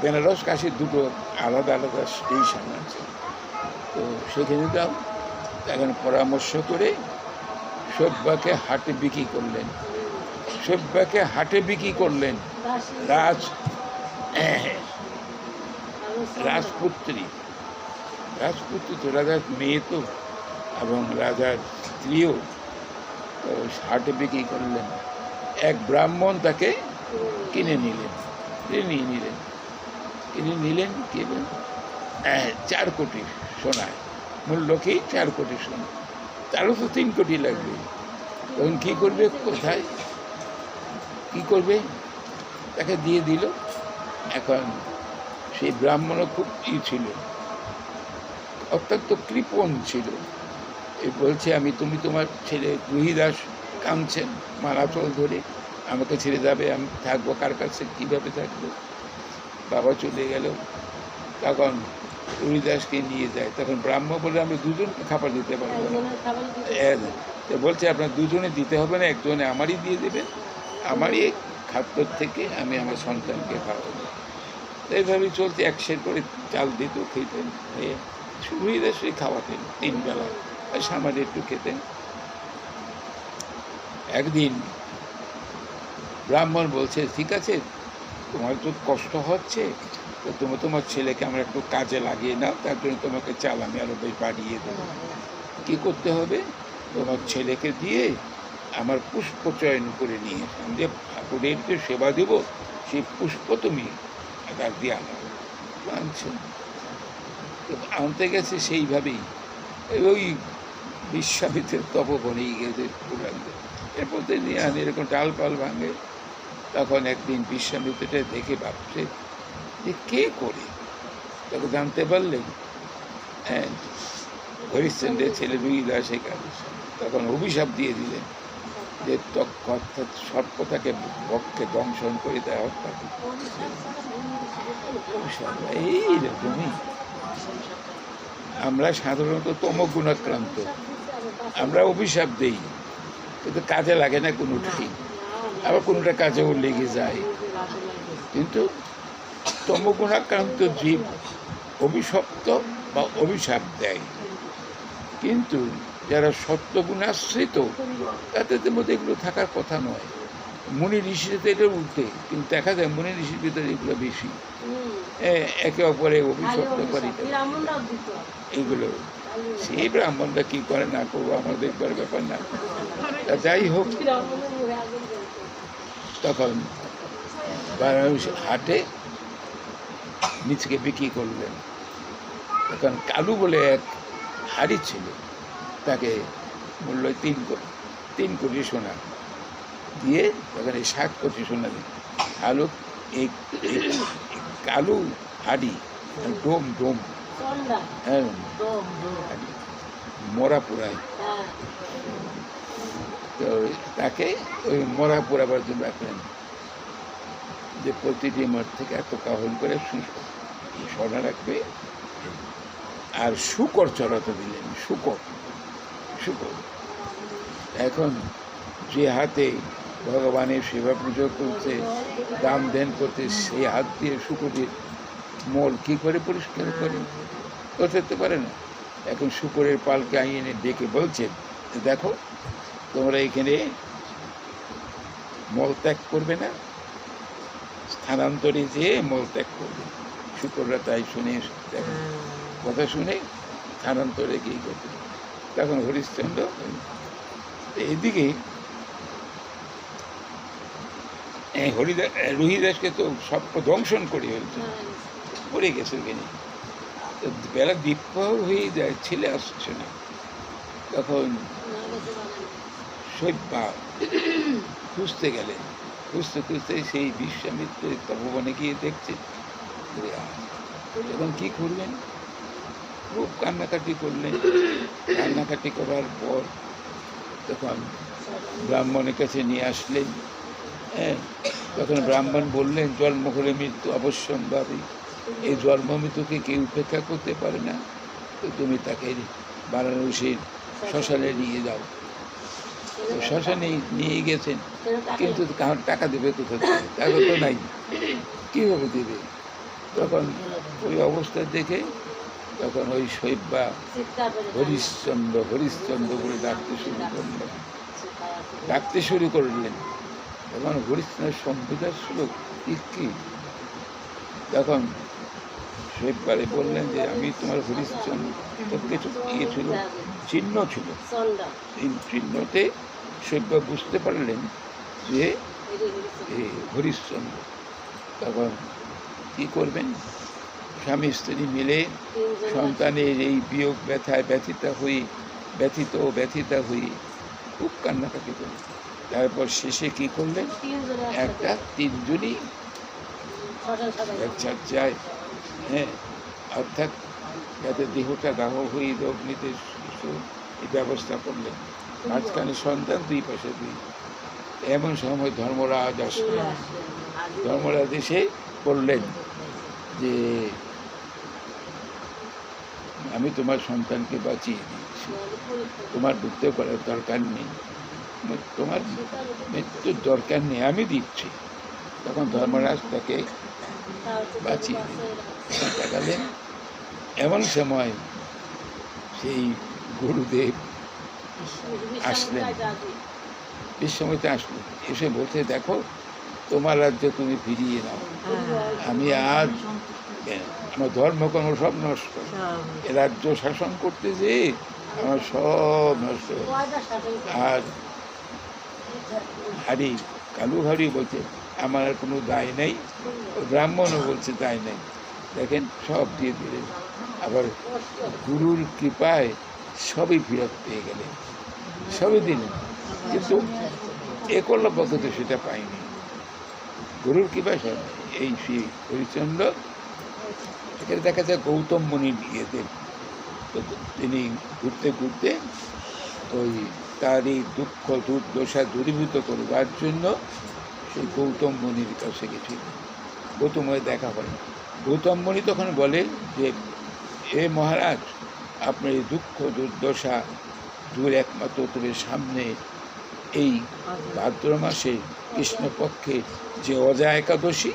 বেনারস কাশি দুটো আলাদা আলাদা স্টেশন আছে, তো সেখানে যাও। এখন পরামর্শ করে সব্যাকে হাটে বিক্রি করলেন, সব্যাকে হাটে বিক্রি করলেন। রাজপুত্রী তো রাজার মেয়ে তো, এবং রাজার স্ত্রীও, তো হাটে বিক্রি করলেন। এক ব্রাহ্মণ তাকে কিনে নিলেন, কিনে নিলেন কি 4 কোটি সোনায়, মূল্য কি 4 কোটি সোনা, তারও তো 3 কোটি লাগবে। তখন কী করবে, কোথায় কী করবে, তাকে দিয়ে দিল। এখন সেই ব্রাহ্মণও খুব ছিল, অত্যন্ত কৃপণ ছিল। এই বলছে তুমি তোমার ছেলে রুহিদাস কাঁদছেন মালাচল ধরে, আমাকে ছেড়ে যাবে, আমি থাকবো কার কাছে, কীভাবে থাকবো? বাবা চলে গেল। তখন রুহিদাসকে নিয়ে যায়। তখন ব্রাহ্মণ বলে আমি দুজনকে খাবার দিতে পারবো না। বলছে আপনার দুজনে দিতে হবে না, একজনে আমারই দিয়ে দেবেন, আমারই খাদ্য থেকে আমি আমার সন্তানকে খাওয়াবো। এইভাবেই চলতে 1 সের করে চাল দিত, খেতেন, রুহিদাসই খাওয়াতেন 3 বেলা, সামান্য একটু খেতেন। একদিন ব্রাহ্মণ বলছে, ঠিক আছে তোমার তো কষ্ট হচ্ছে, তো তুমি তোমার ছেলেকে আমরা একটু কাজে লাগিয়ে নাও, তার জন্য তোমাকে চাল আমি আরো বেশ বাড়িয়ে দেবো। কী করতে হবে? তোমার ছেলেকে দিয়ে আমার পুষ্প চয়ন করে নিয়ে, আমি যে ঠাকুরের যে সেবা দেব সেই পুষ্প তুমি তার দিয়ে আনাবে। আনছে, আনতে গেছে সেইভাবেই ওই বিশ্বামিত্রের তপবনেই গেছে পুরাণে, এরপর নিয়ে আনে, এরকম ডালপাল ভাঙে। তখন একদিন বিশ্বামিত্রটা দেখে ভাবছে যে কে করে, তখন জানতে পারলেন হরিশ্চন্দ্রের ছেলে রুহিদাস। তখন অভিশাপ দিয়ে দিলেন যে অর্থাৎ সর্পটাকে বক্ষে দংশন করে দেয়, হত্যা এইরকমই। আমরা সাধারণত তমগুণাক্রান্ত, আমরা অভিশাপ দেই, কিন্তু কাজে লাগে না কোনোটাই, আবার কোনোটা কাজেও লেগে যায়। কিন্তু তমগুণাক্রান্ত জীব অভিশপ্ত বা অভিশাপ দেয়, কিন্তু যারা সত্যগুণাশ্রিত তাদের মধ্যে এগুলো থাকার কথা নয়। মুনি ঋষিরা তো এটা উল্টে, কিন্তু দেখা যায় মুনি ঋষির ভিতরে এগুলো বেশি, একে অপরে অভিশপ্ত করে এগুলো। সেই ব্রাহ্মণরা কী করে না করবো আমার দেখবার ব্যাপার না। তা যাই হোক, তখন বারাণসী হাটে নিজকে বিক্রি করলেন। তখন কালু বলে এক হাড়ি ছিল, তাকে মূল্য 3 কোটি সোনা দিয়ে তখন 7 কোটি সোনা দিল। এই কালু হাড়ি, ডোম ডোম, হ্যাঁ, মরা পোড়ায়, তো তাকে ওই মরা পোড়াবার জন্য রাখলেন, যে প্রতিটি মঠ থেকে এত কাহন করে সোনা রাখবে। আর শুকর চড়াতে দিলেন, শুকর। এখন যে হাতে ভগবানের সেবা পুজো করছে, দান ধ্যান করতে, সেই হাত দিয়ে শুকরের মল কী করে পরিষ্কার করতে পারে না। এখন শুকরের পালকে এনে ডেকে বলছেন, দেখো তোমরা এখানে মল ত্যাগ করবে না, স্থানান্তরে যেয়ে মল ত্যাগ করবে। শুকররা তাই শুনে, কথা শুনে স্থানান্তরে গিয়ে করবে। তখন হরিশ্চন্দ্র এদিকে রোহিদাসকে তো সব ধ্বংসন করে ফেলছে, পড়ে গেছে ওখানে। তো বেলা দ্বীপ্রহর হয়ে যায়, ছেলে আসছে না। তখন শৈব্যা খুঁজতে গেলেন, খুঁজতে সেই বিশ্বামিত্রের তপবনে গিয়ে দেখছে। তখন কি করলেন, খুব কান্নাকাটি করলেন। কান্নাকাটি করার পর তখন ব্রাহ্মণের কাছে নিয়ে আসলেন। হ্যাঁ, তখন ব্রাহ্মণ বললেন, জন্ম হলে মৃত্যু অবশ্যম্ভাবী, এই জন্ম মৃত্যুকে কেউ উপেক্ষা করতে পারে না, তো তুমি তাকে বারাণসীর শ্মশানে নিয়ে যাও। শ্মশানে নিয়ে গেছেন, কিন্তু টাকা দেবে কোথা থেকে, টাকা তো নাই, কীভাবে দেবে? তখন ওই অবস্থা দেখে তখন ওই শৈব্যা হরিশ্চন্দ্র বলে ডাকতে শুরু করলেন। তখন হরিশ্চন্দ্রের সম্বিধার শ্লোক কি, তখন শৈব্যারে বললেন যে আমি তোমার হরিশ্চন্দ্র কিছু ইয়ে ছিল, চিহ্ন ছিল। এই চিহ্নতে শৈব্যা বুঝতে পারলেন যে হরিশ্চন্দ্র। তখন কী করবেন, স্বামী স্ত্রী মিলে সন্তানের এই বিয়োগ ব্যথায় ব্যথিতা হয়ে খুব কান্নাকাটি করি। তারপর শেষে কি করলেন, একটা 3জনই যায়, হ্যাঁ, অর্থাৎ যাতে দেহটা দাহ হয়ে অগ্নিতে এই ব্যবস্থা করলেন। মাঝখানে সন্তান, 2 পাশে 2। এমন সময় ধর্মরাজ আসলেন। ধর্মরাজ এসে বললেন যে আমি তোমার সন্তানকে বাঁচিয়ে দিচ্ছি, তোমার মৃত্যু করার দরকার নেই, তোমার মৃত্যুর দরকার নেই, আমি দিচ্ছি। তখন ধর্মরাজ তাকে বাঁচিয়ে দিলেন। এমন সময় সেই গুরুদেব আসলেন, বিশ্বমতে আসলেন, এসে বলতে, দেখো তোমার রাজ্য তুমি ফিরিয়ে নাও, আমি আজ আমার ধর্মকর্ম সব নষ্ট, রাজ্য শাসন করতে যেয়ে আমার সব নষ্ট। আর কালু হারি বলছে আমার আর কোনো দায় নেই, ব্রাহ্মণও বলছে দায় নেই। দেখেন সব দিয়ে দিলেন। আবার গুরুর কৃপায় সবই ফেরত পেয়ে গেলেন, সবই দিলেন, কিন্তু একলব্য তো সেটা পাইনি। গুরুর কৃপায় সব। এই শ্রী হরিশ্চন্দ্র এখানে দেখা যায় গৌতম মুনির ইয়েতে, তো তিনি ঘুরতে ঘুরতে ওই তার এই দুঃখ দুর্দশা দূরীভূত করবার জন্য সেই গৌতম মুনির কাছে গেছিলেন। গৌতমের দেখা হয়। গৌতম মুনি তখন বলে যে হে মহারাজ, আপনার এই দুঃখ দুর্দশা দূর একমাত্র তোদের সামনে এই ভাদ্র মাসে কৃষ্ণপক্ষে যে অজা একাদশী,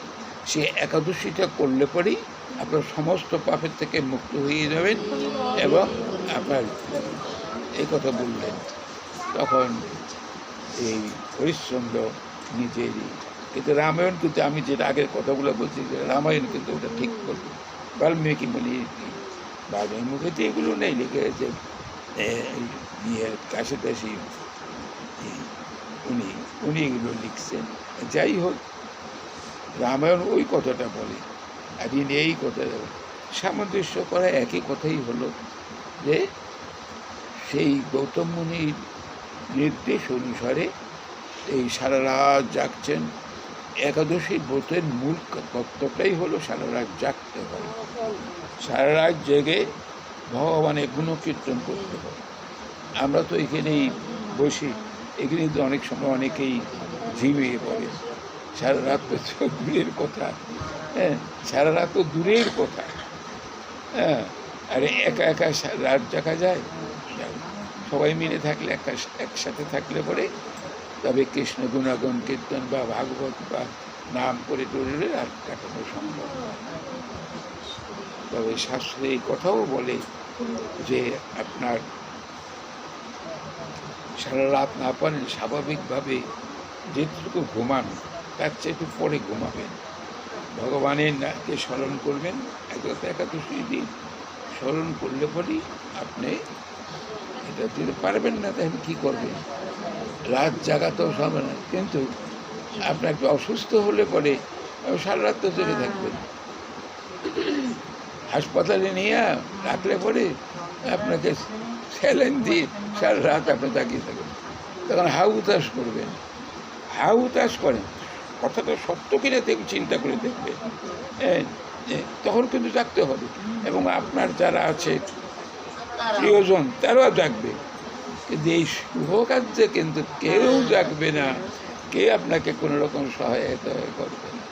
সেই একাদশীটা করলে পরেই আপনার সমস্ত পাপের থেকে মুক্ত হয়ে যাবেন। এবং আপনার এই কথা বললেন, তখন এই হরিশ্চন্দ্র নিজেরই, কিন্তু রামায়ণ কিন্তু আমি যেটা আগের কথাগুলো বলছি, যে রামায়ণ কিন্তু ওটা ঠিক বলবো, বাল্মীকি বলি বাল্মীকি মুখে তো এগুলো নেই, লিখে গেছে ইয়ের কাছাকাছি উনি এগুলো লিখছেন। যাই হোক, রামায়ণ ওই কথাটা বলে, আর ইনি এই কথাটা সামঞ্জস্য করা একই কথাই হলো যে সেই গৌতম মুনির নির্দেশ অনুসারে এই সারা রাত জাগছেন। একাদশী ব্রতের মূল তত্ত্বটাই হলো সারা রাত জাগতে হয়, সারা রাত জেগে ভগবানের গুণকীর্তন করতে হয়। আমরা তো এখানেই বসি, এখানে তো অনেক সময় অনেকেই ঝিমিয়ে পড়ে। সারা রাত তো দূরের কথা, হ্যাঁ, সারা রাত তো দূরের কথা, হ্যাঁ, আরে একা একা রাত জাগা যায়? সবাই মিলে থাকলে, একসাথে থাকলে পরে তবে কৃষ্ণ গুণাগুণ কীর্তন বা ভাগবত বা নাম করে টরে আর কাটানো সম্ভব। তবে শাস্ত্রে এই কথাও বলে যে আপনার সারা রাত না পারেন, স্বাভাবিকভাবে যেটুকু ঘুমান তার চেয়ে একটু পরে ঘুমাবেন, ভগবানের নামকে স্মরণ করবেন। একাদশী দিন স্মরণ করলে পরেই আপনি এটা দিতে পারবেন না, তাহলে কী করবেন? রাত জাগাতেও হবে না, কিন্তু আপনার একটু অসুস্থ হলে পরে সারা রাত তো জেগে থাকবেন। হাসপাতালে নিয়ে রাখলে পরে আপনাকে স্যালাইন দিয়ে সারা রাত আপনি তাকিয়ে থাকবেন, তখন হাউ উতাস করবেন, হাউ উতাস করেন, কথাটা সত্য কিনা দেখে চিন্তা করে দেখবেন, তখন কিন্তু জাগতে হবে। এবং আপনার যারা আছে প্রিয়জন তারাও জাগবে, কিন্তু এই শুভ কার্যে কিন্তু কেউ জাগবে না, কে আপনাকে কোনো রকম সহায়তা করবে না।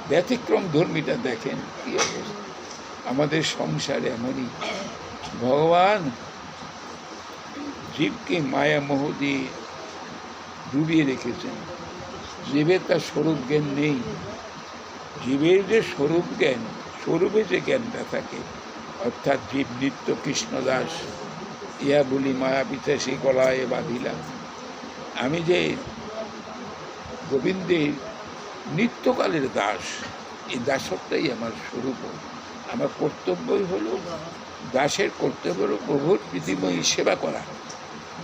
ব্যতিক্রম ধর্মীটা দেখেন কি অবস্থা আমাদের সংসারে। এমনই ভগবান জীবকে মায়া মোহ দিয়ে ডুবিয়ে রেখেছেন। জীবের তার স্বরূপ জ্ঞান নেই। জীবের যে স্বরূপ জ্ঞান, স্বরূপে যে জ্ঞানটা থাকে, অর্থাৎ জীব নিত্য কৃষ্ণদাস, ইয়া বলি মায়া পিতাসী গলায় বাঁধিলাম। আমি যে গোবিন্দের নিত্যকালের দাস, এই দাসত্বই আমার স্বরূপ। আমার কর্তব্যই হলো, দাসের কর্তব্য হলো প্রভুর পৃথিবী সেবা করা,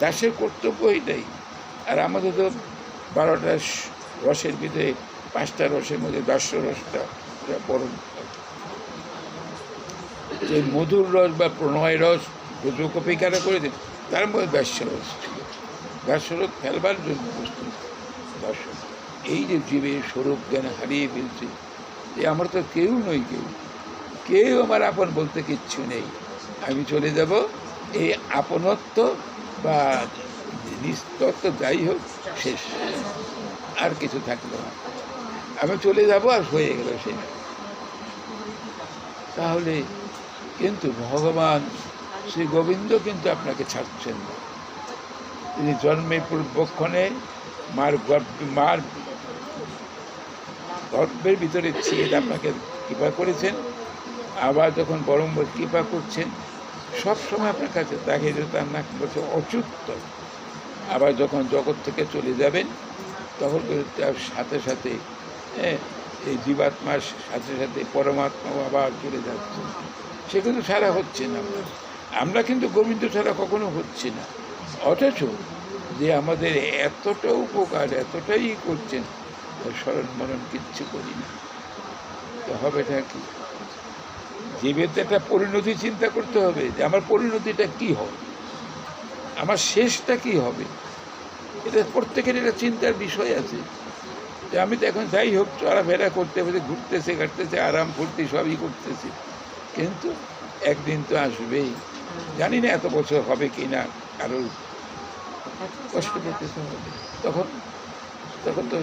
দাসের কর্তব্য এটাই। আর আমাদের তো 12টা রসের ভিতরে 5টা রসের মধ্যে দাস্য রসটা পরম, যে মধুর রস বা প্রণয় রস ব্রজকপিকারা করে দেন, তার মধ্যে দাস্যরস ছিল। দাস্যরস ফেলবার জন্য প্রস্তুত দর্শন। এই যে জীবের স্বরূপ জ্ঞান হারিয়ে ফেলছে, যে আমার তো কেউ নই, কেউ আমার আপন বলতে কিচ্ছু নেই, আমি চলে যাব, এই আপনত্ব বা নিস্তত্ব যাই হোক শেষ, আর কিছু থাকলো না, আমি চলে যাব আর হয়ে গেল শেষ। তাহলে কিন্তু ভগবান শ্রী গোবিন্দ কিন্তু আপনাকে ছাড়ছেন না। তিনি জন্মের পূর্বক্ষণে মার গর্ভের ভিতরে ছিয়ে আপনাকে কৃপা করেছেন, আবার যখন বরম্বর কৃপা করছেন, সব সময় আপনার কাছে তাকে তার নাম বলছে অচ্যুত। আবার যখন জগৎ থেকে চলে যাবেন, তখন তার সাথে সাথে এই জীবাত্মার সাথে সাথে পরমাত্মাও আবার চলে যাচ্ছে। সে কিন্তু ছাড়া হচ্ছে না, আমরা কিন্তু গোবিন্দ ছাড়া কখনো হচ্ছে না। অথচ যে আমাদের এতটা উপকার, এতটাই করছেন, স্মরণ মরণ কিচ্ছু করি না, তো হবেটা কি? জীবের তো একটা পরিণতি চিন্তা করতে হবে, যে আমার পরিণতিটা কি হবে, আমার শেষটা কি হবে। এটা প্রত্যেকের একটা চিন্তার বিষয় আছে, যে আমি তো এখন যাই হোক চলাফেরা করতে হবে, ঘুরতেছে ঘাটতেছে, আরাম ফুর্তি সবই করতেছি, কিন্তু একদিন তো আসবেই। জানি না এত বছর হবে কি না, কারো কষ্ট পেতে হবে। তখন তো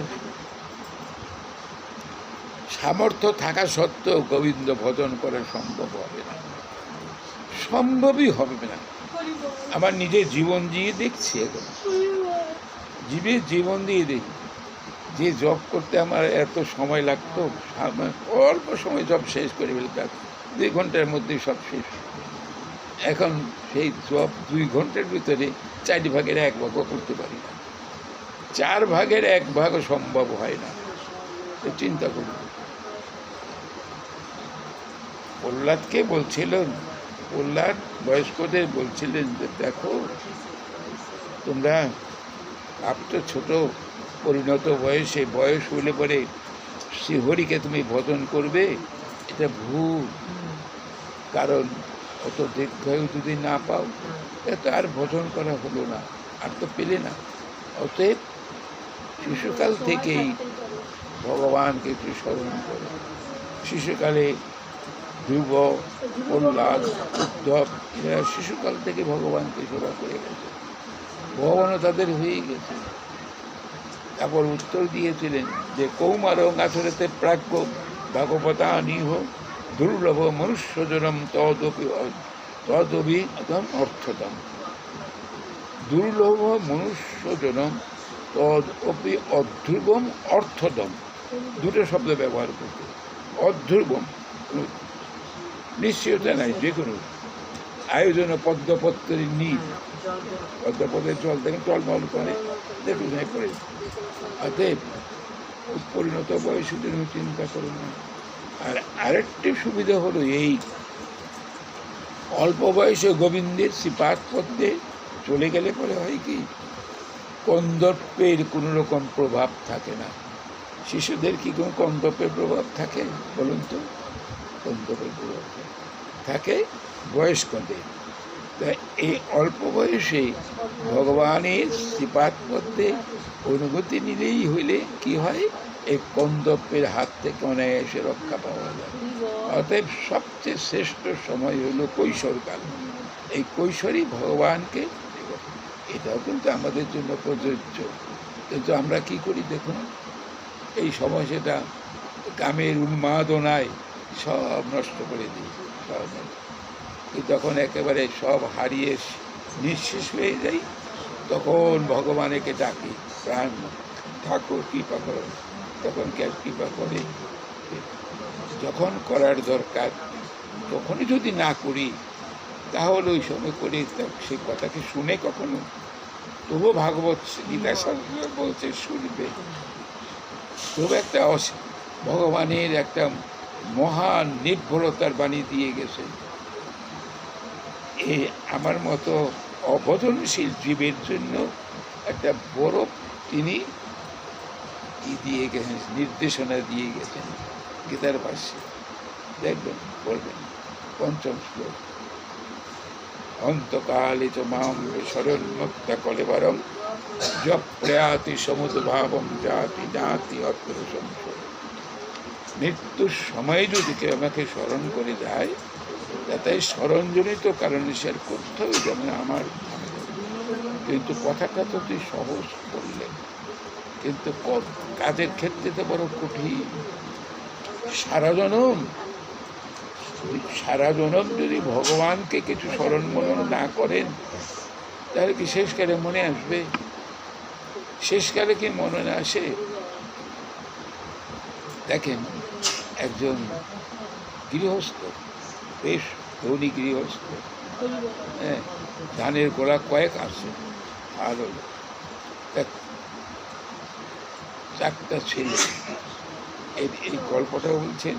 সামর্থ্য থাকা সত্ত্বেও গোবিন্দ ভজন করা সম্ভব হবে না, সম্ভবই হবে না। আমার নিজের জীবন দিয়ে দেখছি এখন, জীবন দিয়ে দিই। যে জব করতে আমার এত সময় লাগতো, অল্প সময় জব শেষ করে ফেলতাম, 2 ঘন্টার মধ্যে সব শেষ। এখন সেই জব 2 ঘন্টার ভিতরে 4 ভাগের 1 ভাগও করতে পারি না, 4 ভাগের 1 ভাগও সম্ভব হয় না। তো চিন্তা করুন, প্রহ্লাদকে বলছিলেন, প্রহ্লাদ বয়স্কদের বলছিলেন যে দেখো, তোমরা আপ তো ছোট, পরিণত বয়স হলে পরে শ্রীহরিকে তুমি ভজন করবে, এটা ভুল। কারণ অত দীর্ঘায়ু যদি না পাও, এটা আর ভজন করা হলো না, আর তো পেলে না। অতএব শিশুকাল থেকেই ভগবানকে একটু স্মরণ করো। শিশুকালে ধ্রুব, প্রহ্লাদ, উদ্ধব এরা শিশুকাল থেকে ভগবানকে সেবা করে গেছে, ভগবানও তাদের হয়ে গেছে। তারপর উত্তর দিয়েছিলেন যে কৌমারং আচরতে প্রাজ্ঞ ভাগবতা নিহ দুর্লভ মনুষ্যজনম তদপি অর্থদম। দুর্লভ মনুষ্যজনম তদপি অধ্রুবম অর্থদম, দুটো শব্দ ব্যবহার করতে। অধ্রুবম নিশ্চয়তা নাই, যে কোনো আয়োজন পদ্মপত্রের নীল, পদ্মপত্রের জল দেখেন টলমল করে, দেখুন করে। অতএব পরিণত বয়সের জন্য চিন্তা করো না। আর আরেকটি সুবিধা হলো এই, অল্প বয়সে গোবিন্দের শ্রীপাদ পদ্মে চলে গেলে পরে হয় কি, কন্দর্পের কোনো রকম প্রভাব থাকে না। শিশুদের কি কোনো কন্দর্পের প্রভাব থাকে বলুন তো? কন্দর্পের প্রভাব থাকে বয়স্কদের। তাই এই অল্প বয়সে ভগবানের শ্রীপাদ পদ্মে অনুভূতি নিলেই হইলে কি হয়, এই কন্দর্পের হাত থেকে অনায়াসে রক্ষা পাওয়া যায়। অতএব সবচেয়ে শ্রেষ্ঠ সময় হলো কৈশোরকাল। এই কৈশোরই ভগবানকে, এটাও কিন্তু আমাদের জন্য প্রযোজ্য। কিন্তু আমরা কি করি দেখুন, এই সময় সেটা কামের উন্মাদনায় সব নষ্ট করে দিই, সব। যখন একেবারে সব হারিয়ে নিঃশেষ হয়ে যাই, তখন ভগবানকে ডাকি, প্রাণ ঠাকুর কৃপা করো। তখন কে কৃপা করে? যখন করার দরকার তখনই যদি না করি, তাহলে ওই সময় করে সেই কথাকে শুনে কখনো, তবুও ভাগবত গীতা শাস্ত্র বলছে শুনবে। তবু একটা ভগবানের একটা মহান নির্ভরতার বাণী দিয়ে গেছে। এই আমার মতো অবদনশীল জীবের জন্য একটা বড় তিনি দিয়ে গেছেন, নির্দেশনা দিয়ে গেছেন গীতার ভাষ্যে। দেখবেন, বলবেন 5ম শ্লোক, অন্তকালে চ মাম শরণ্যক্তা কলেবরম যপ্রয়াতি সমুদ্ভাবম জাতি জাতি অত্র সংশয়। মৃত্যুর সময় যদি কেউ আমাকে স্মরণ করে যায়, তাই স্মরণজনিত কারণে শেয়ার করতে হবে, যেমন আমার। কিন্তু কথাটা তো তুই সহজ করলেন, কিন্তু কাজের ক্ষেত্রে তো বড় কঠিন। সারা জনম যদি ভগবানকে কিছু স্মরণ মনন না করেন, তাহলে কি শেষকালে মনে আসবে? শেষকালে কি মনে না আসে? দেখেন, একজন গৃহস্থ, বেশ ধনী গৃহস্থ, হ্যাঁ, ধানের গোড়া কয়েক আছে, আর 4টা ছেলে। এই গল্পটা বলছেন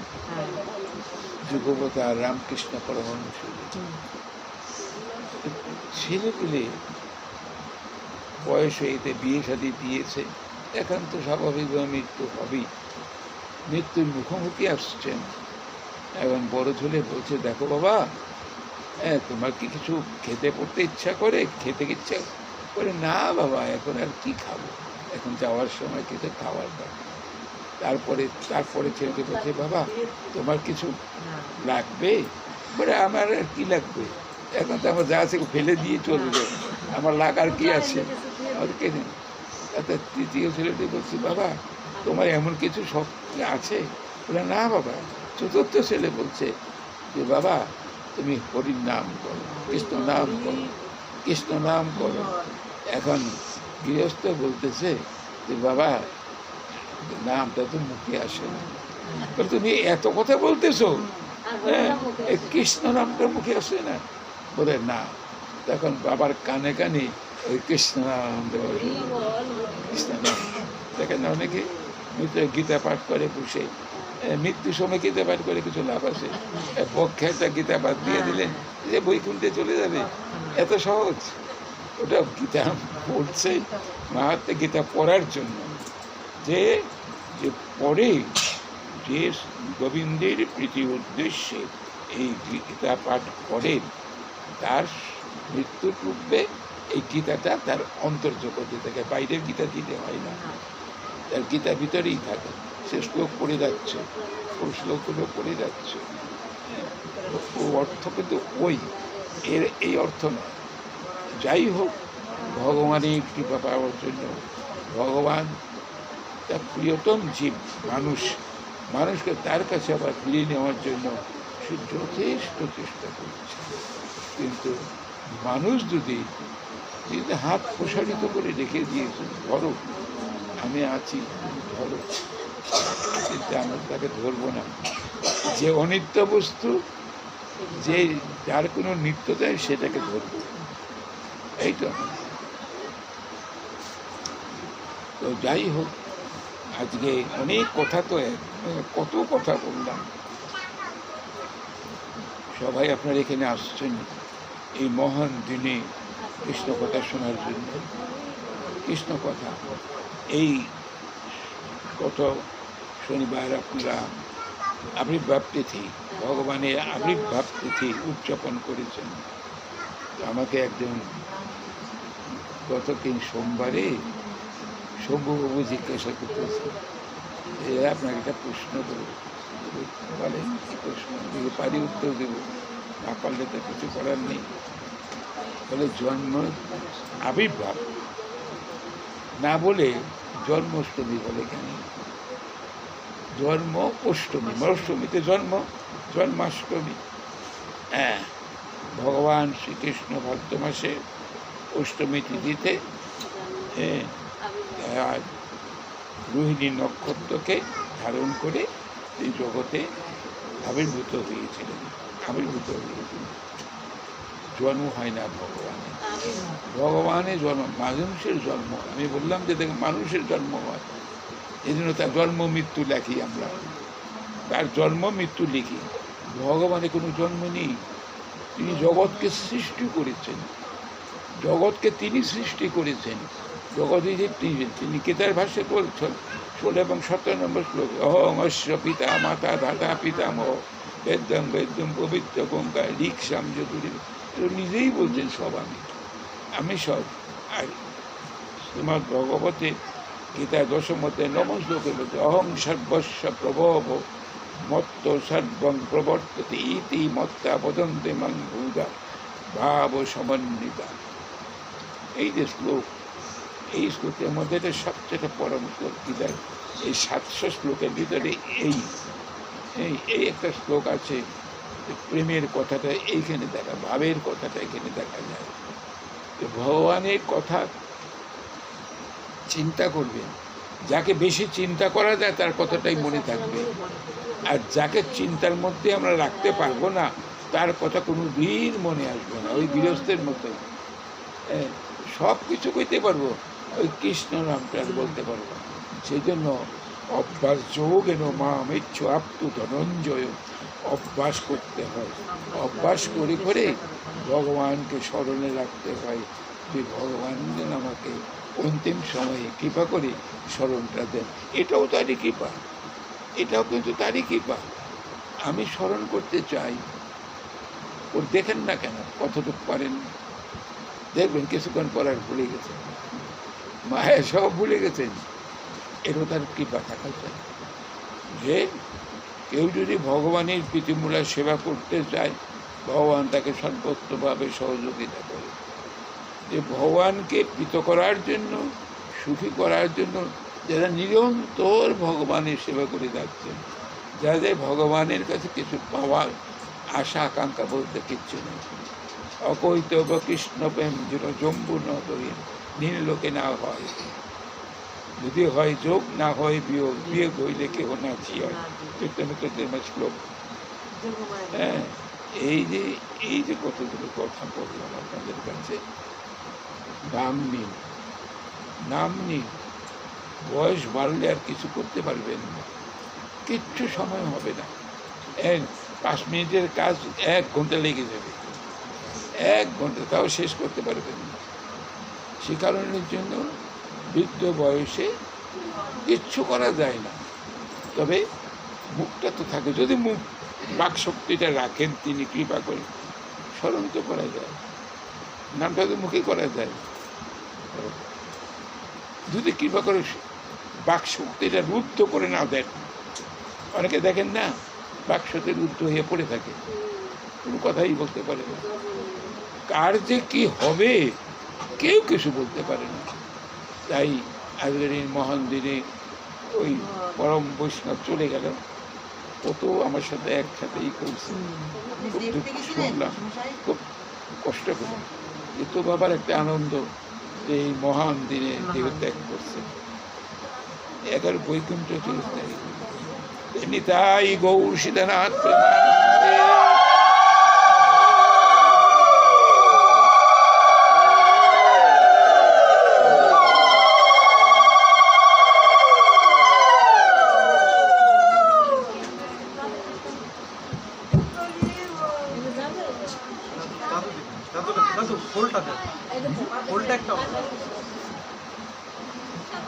যুগবতার রামকৃষ্ণ পরমহংস। ছেলে পেলে বয়স হইতে বিয়ে শাদী দিয়েছে, এখন তো স্বাভাবিকভাবে মৃত্যু হবেই। মৃত্যুর মুখোমুখি আসছেন। এখন বড় ছেলে বলছে, দেখো বাবা, হ্যাঁ, তোমার কি কিছু খেতে পড়তে ইচ্ছা করে? খেতে ইচ্ছা করে? না বাবা, এখন আর কি খাবো, এখন যাওয়ার সময় কিছু খাওয়ার দরকার। তারপরে ছেলেকে বলছে, বাবা তোমার কিছু লাগবে? বলে, আমার আর কি লাগবে, এখন তো আমার যা আছে ফেলে দিয়ে চলবে, আমার লাগার কি আছে, আমার কেনে। অর্থাৎ তৃতীয় ছেলেটি বলছে, বাবা তোমার এমন কিছু শখ আছে? বলে, না বাবা। চতুর্থ ছেলে বলছে যে, বাবা তুমি হরির নাম করো, কৃষ্ণ নাম করো, কৃষ্ণ নাম করো। এখন গৃহস্থ বলতেছে যে বাবা নামটা তো মুখে আসে না। বলে, তুমি এত কথা বলতেছো, হ্যাঁ, এই কৃষ্ণ নামটা মুখে আসে না? বলে না। তখন বাবার কানে কানে ওই কৃষ্ণ নাম দেওয়া শুরু করলো। কৃষ্ণ নাম দেখেন না, অনেকে গীতা পাঠ করে বসে, মৃত্যুর সময় গীতা পাঠ করে কিছু লাভ আছে? পক্ষে একটা গীতা পাঠ দিয়ে দিলেন যে বৈকুণ্ঠে চলে যাবে, এত সহজ? ওটা গীতা পড়ছে মাহাত্মে গীতা পড়ার জন্য, যে যে পড়ে, যে গোবিন্দের প্রীতির উদ্দেশ্যে এই গীতা পাঠ করেন, তার মৃত্যুর পূর্বে এই গীতাটা তার অন্তর্জগতে থাকে, বাইরের গীতা দিতে হয় না, তার গীতার ভিতরেই থাকে। সে শ্লোক পড়ে যাচ্ছে, ওই শ্লোকগুলো পড়ে যাচ্ছে, ও অর্থ কিন্তু ওই এর এই অর্থ নয়। যাই হোক, ভগবানের কৃপা পাওয়ার জন্য ভগবান তার প্রিয়তম জীব মানুষকে তার কাছে আবার ফিরিয়ে নেওয়ার জন্য সে যথেষ্ট চেষ্টা করছে। কিন্তু মানুষ যদি হাত প্রসারিত করে রেখে দিয়েছে, ধরো আমি আছি, ধরো, কিন্তু আমরা তাকে ধরবো না। যে অনিত্য বস্তু, যে যার কোনো নিত্য দেয়, সেটাকে ধরবো, এই তো। তো যাই হোক, আজকে অনেক কথা, তো কত কথা বললাম। সবাই আপনার এখানে আসছেন এই মহান দিনে কৃষ্ণ কথা শোনার জন্য। কৃষ্ণ কথা এই গত শনিবার আপনারা আবির্ভাব তিথি, ভগবানের আবির্ভাব তিথি উদযাপন করেছেন। আমাকে একজন গত সোমবারে শম্ভুবাবু জিজ্ঞাসা করতেছে, আপনাকে একটা প্রশ্ন দেবো, বলেন কি প্রশ্ন? দিতে পারি, উত্তর দেবো, না পারলে তো কিছু করার নেই। বলে, জন্ম আবির্ভাব না বলে জন্মাষ্টমী বলে কেন? জন্ম অষ্টমী, অষ্টমীতে জন্ম, জন্মাষ্টমী। হ্যাঁ, ভগবান শ্রীকৃষ্ণ ভাদ্র মাসে অষ্টমী তিথিতে রোহিণী নক্ষত্রকে ধারণ করে এই জগতে আবির্ভূত হয়েছিলেন। জন্ম হয় না ভগবানের জন্ম, মানুষের জন্ম। আমি বললাম যে দেখুন, মানুষের জন্ম হয়, এই জন্য তার জন্ম মৃত্যু লেখি আমরা, তার জন্ম মৃত্যু লিখি। ভগবানের কোনো জন্ম নেই, তিনি জগৎকে সৃষ্টি করেছেন, জগৎকে তিনি সৃষ্টি করেছেন, জগৎ তিনি গীতার ভাষ্যে বলছেন 16 এবং 17 নম্বর শ্লোক, অহং অশ্ব পিতা মাতা দাদা পিতামহ বেদ্যম বেদ্যম পবিত্র গঙ্গা রিক্সাম যদুরি, নিজেই বলছেন সব আমি সব। আর শ্রীমদ্ ভগবতে গীতা দশমতে নবম শ্লোকে বলছে, অহং সর্বস্ব প্রভব মত্ত সর্বং প্রবর্ততে ইতি মত্তা বদন্তে মং ভূদা ভাব সমন্বিতা। এই যে শ্লোক, এই শ্লোকের মধ্যে এটা সবচেয়ে পরম শ্লোক গীতার। এই 700 শ্লোকের ভিতরে এই একটা শ্লোক আছে, প্রেমের কথাটা এইখানে দেখা, ভাবের কথাটা এখানে দেখা যায়। ভগবানের কথা চিন্তা করবেন, যাকে বেশি চিন্তা করা যায় তার কথাটাই মনে থাকবে, আর যাকে চিন্তার মধ্যে আমরা রাখতে পারবো না তার কথা কোনো দিন মনে আসবে না। ওই গৃহস্থের মতো সব কিছু কইতে পারবো, ওই কৃষ্ণ নামটা বলতে পারবো। সেই জন্য অভ্যাস যোগেন মাম ইচ্ছু আপতু ধনঞ্জয়, অভ্যাস করতে হয়, অভ্যাস করে করে ভগবানকে স্মরণে রাখতে হয়, যে ভগবান যেন আমাকে অন্তিম সময়ে কৃপা করে স্মরণটা দেন। এটাও তারই কৃপা, এটাও কিন্তু তারই কৃপা। আমি স্মরণ করতে চাই, ওর দেখেন না কেন কতটুকু পারেন, দেখবেন কিছুক্ষণ পর আর ভুলে গেছেন, মায়া সব ভুলে গেছেন। এরও তার কৃপা থাকা চাই, যে কেউ যদি ভগবানের প্রীতিমূলা সেবা করতে চায়, ভগবান তাকে সর্বোত্তমভাবে সহযোগিতা করে। যে ভগবানকে প্রীত করার জন্য, সুখী করার জন্য যারা নিরন্তর ভগবানের সেবা করে যাচ্ছেন, যাদের ভগবানের কাছে কিছু পাওয়ার আশা আকাঙ্ক্ষা বলতে কিচ্ছু নেই, অকৈতব কৃষ্ণ প্রেম যেন জম্বু ন দরিয়ে নিম্ন লোকে না হয়, যদি হয় যোগ না হয় বিয়োগ, বিয়োগ হইলে কেহ নাচি হয়। চৈতন্য শ্লোক। হ্যাঁ, এই যে কতগুলো কথা বললাম আপনাদের কাছে, নাম নিন, নাম নিন। বয়স বাড়লে আর কিছু করতে পারবেন না, কিচ্ছু সময় হবে না। 5 মিনিটের কাজ 1 ঘন্টা লেগে যাবে, 1 ঘন্টা, তাও শেষ করতে পারবেন না। সে কারণের জন্য বৃদ্ধ বয়সে কিচ্ছু করা যায় না, তবে মুখটা তো থাকে। যদি মুখ বাকশক্তিটা রাখেন তিনি কৃপা করে, স্মরণ তো করা যায়, নামটা তো মুখে করা যায়। যদি কৃপা করে বাকশক্তিটা রুদ্ধ করে না দেন, অনেকে দেখেন না বাকশক্তি রুদ্ধ হয়ে পড়ে থাকে, কোনো কথাই বলতে পারে না। কার যে কি হবে কেউ কিছু বলতে পারে না। তাই আজকের এই মহান দিনে ওই পরম বৈষ্ণব চলে গেল, ও তো আমার সাথে একসাথেই করছে, খুব দুঃখ শুনলাম, খুব কষ্ট করে। এতো বাবার একটা আনন্দ যে এই মহান দিনে দেহ ত্যাগ করছে, 11 বৈকুণ্ঠ চিরস্থায়ী। নিতাই গৌর সীতানাথ প্রেমানন্দে।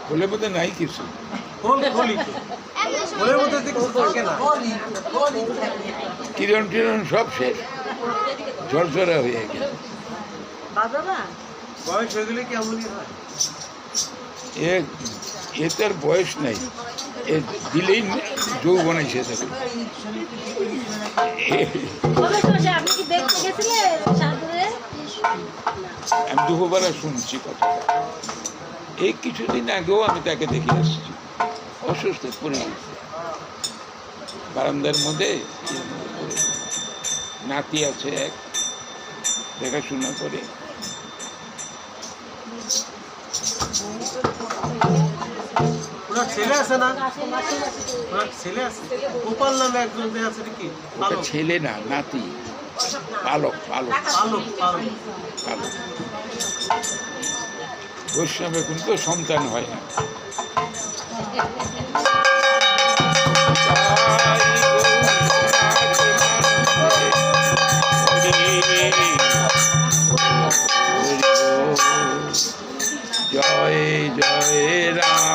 ফুলের মধ্যে নাই কিছু, কিরণ টিরণ সব শেষ, ঝরঝরা হয়ে গেছে। বয়স হয়ে গেলে কেমনই হয়? এ তার বয়স নাই, এ দিলেই যৌবন এসে যাবে। আমি দুপুরবেলা শুনছি কথা, এই কিছুদিন আগেও আমি তাকে দেখে আসছি, অসুস্থ পড়ে গেছে বারান্দার মধ্যে। নাতি আছে এক, দেখাশোনা করে। ছেলে আছে না? ছেলে আছে, গোপাল নামে একজন আছে নাকি? ছেলে না, নাতি, পালক পালক পালক পালক। বৈষ্ণবে কিন্তু সন্তান হয় না। জয় জয় রাধে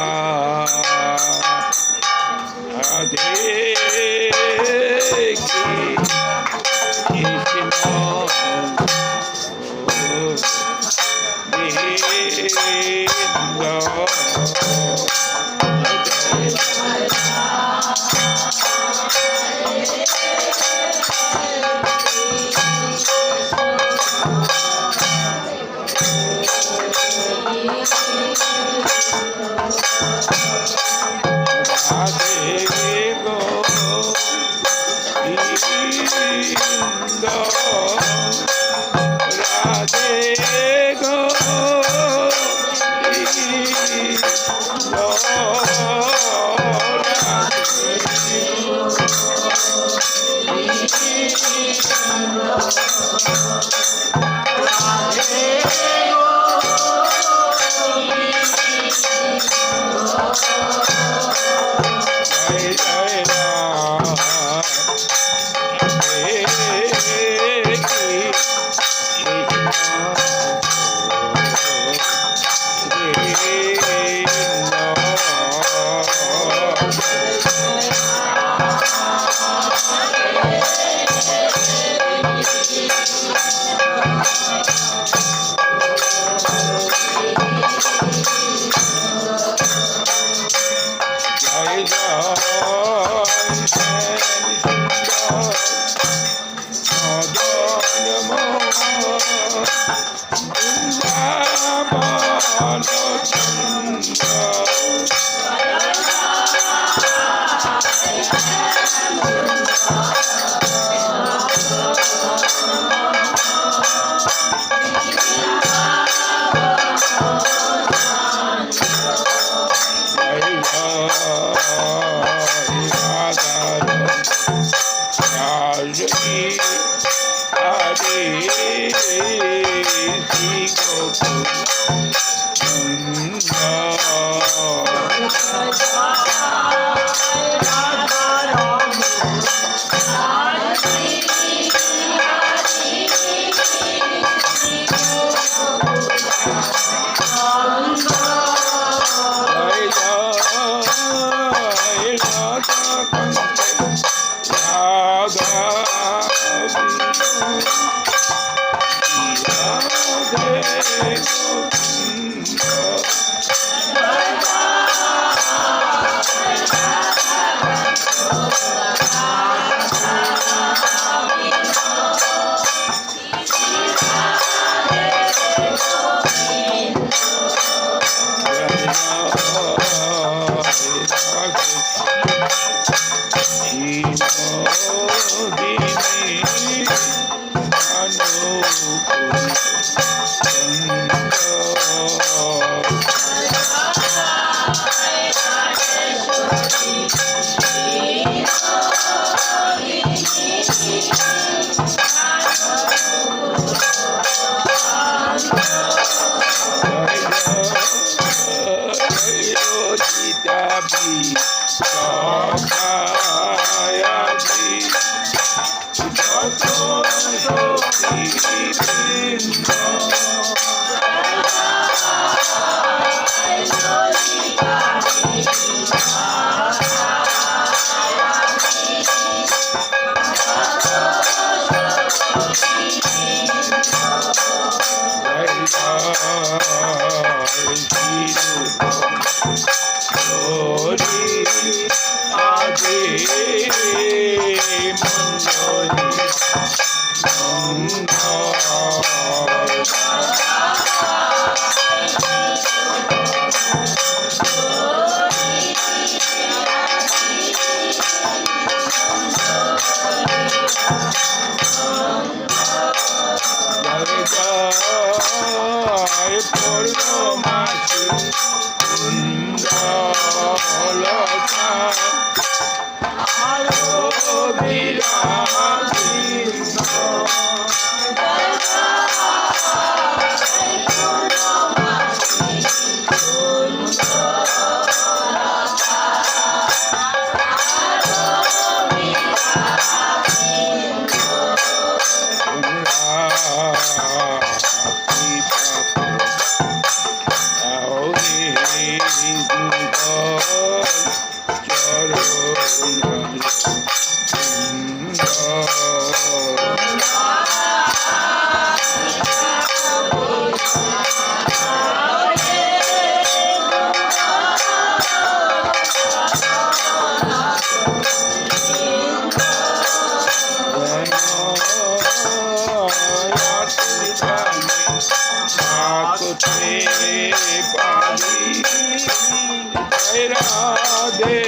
রাধা রাধে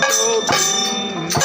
গোবিন্দ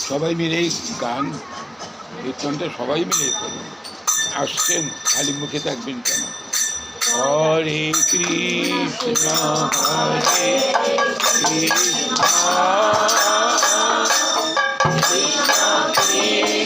সবাই মিলে গান কীর্তনটা সবাই মিলে করবেন। আসছেন খালি মুখে থাকবেন কেন? হরে কৃষ্ণ হরে কৃষ্ণ কৃষ্ণ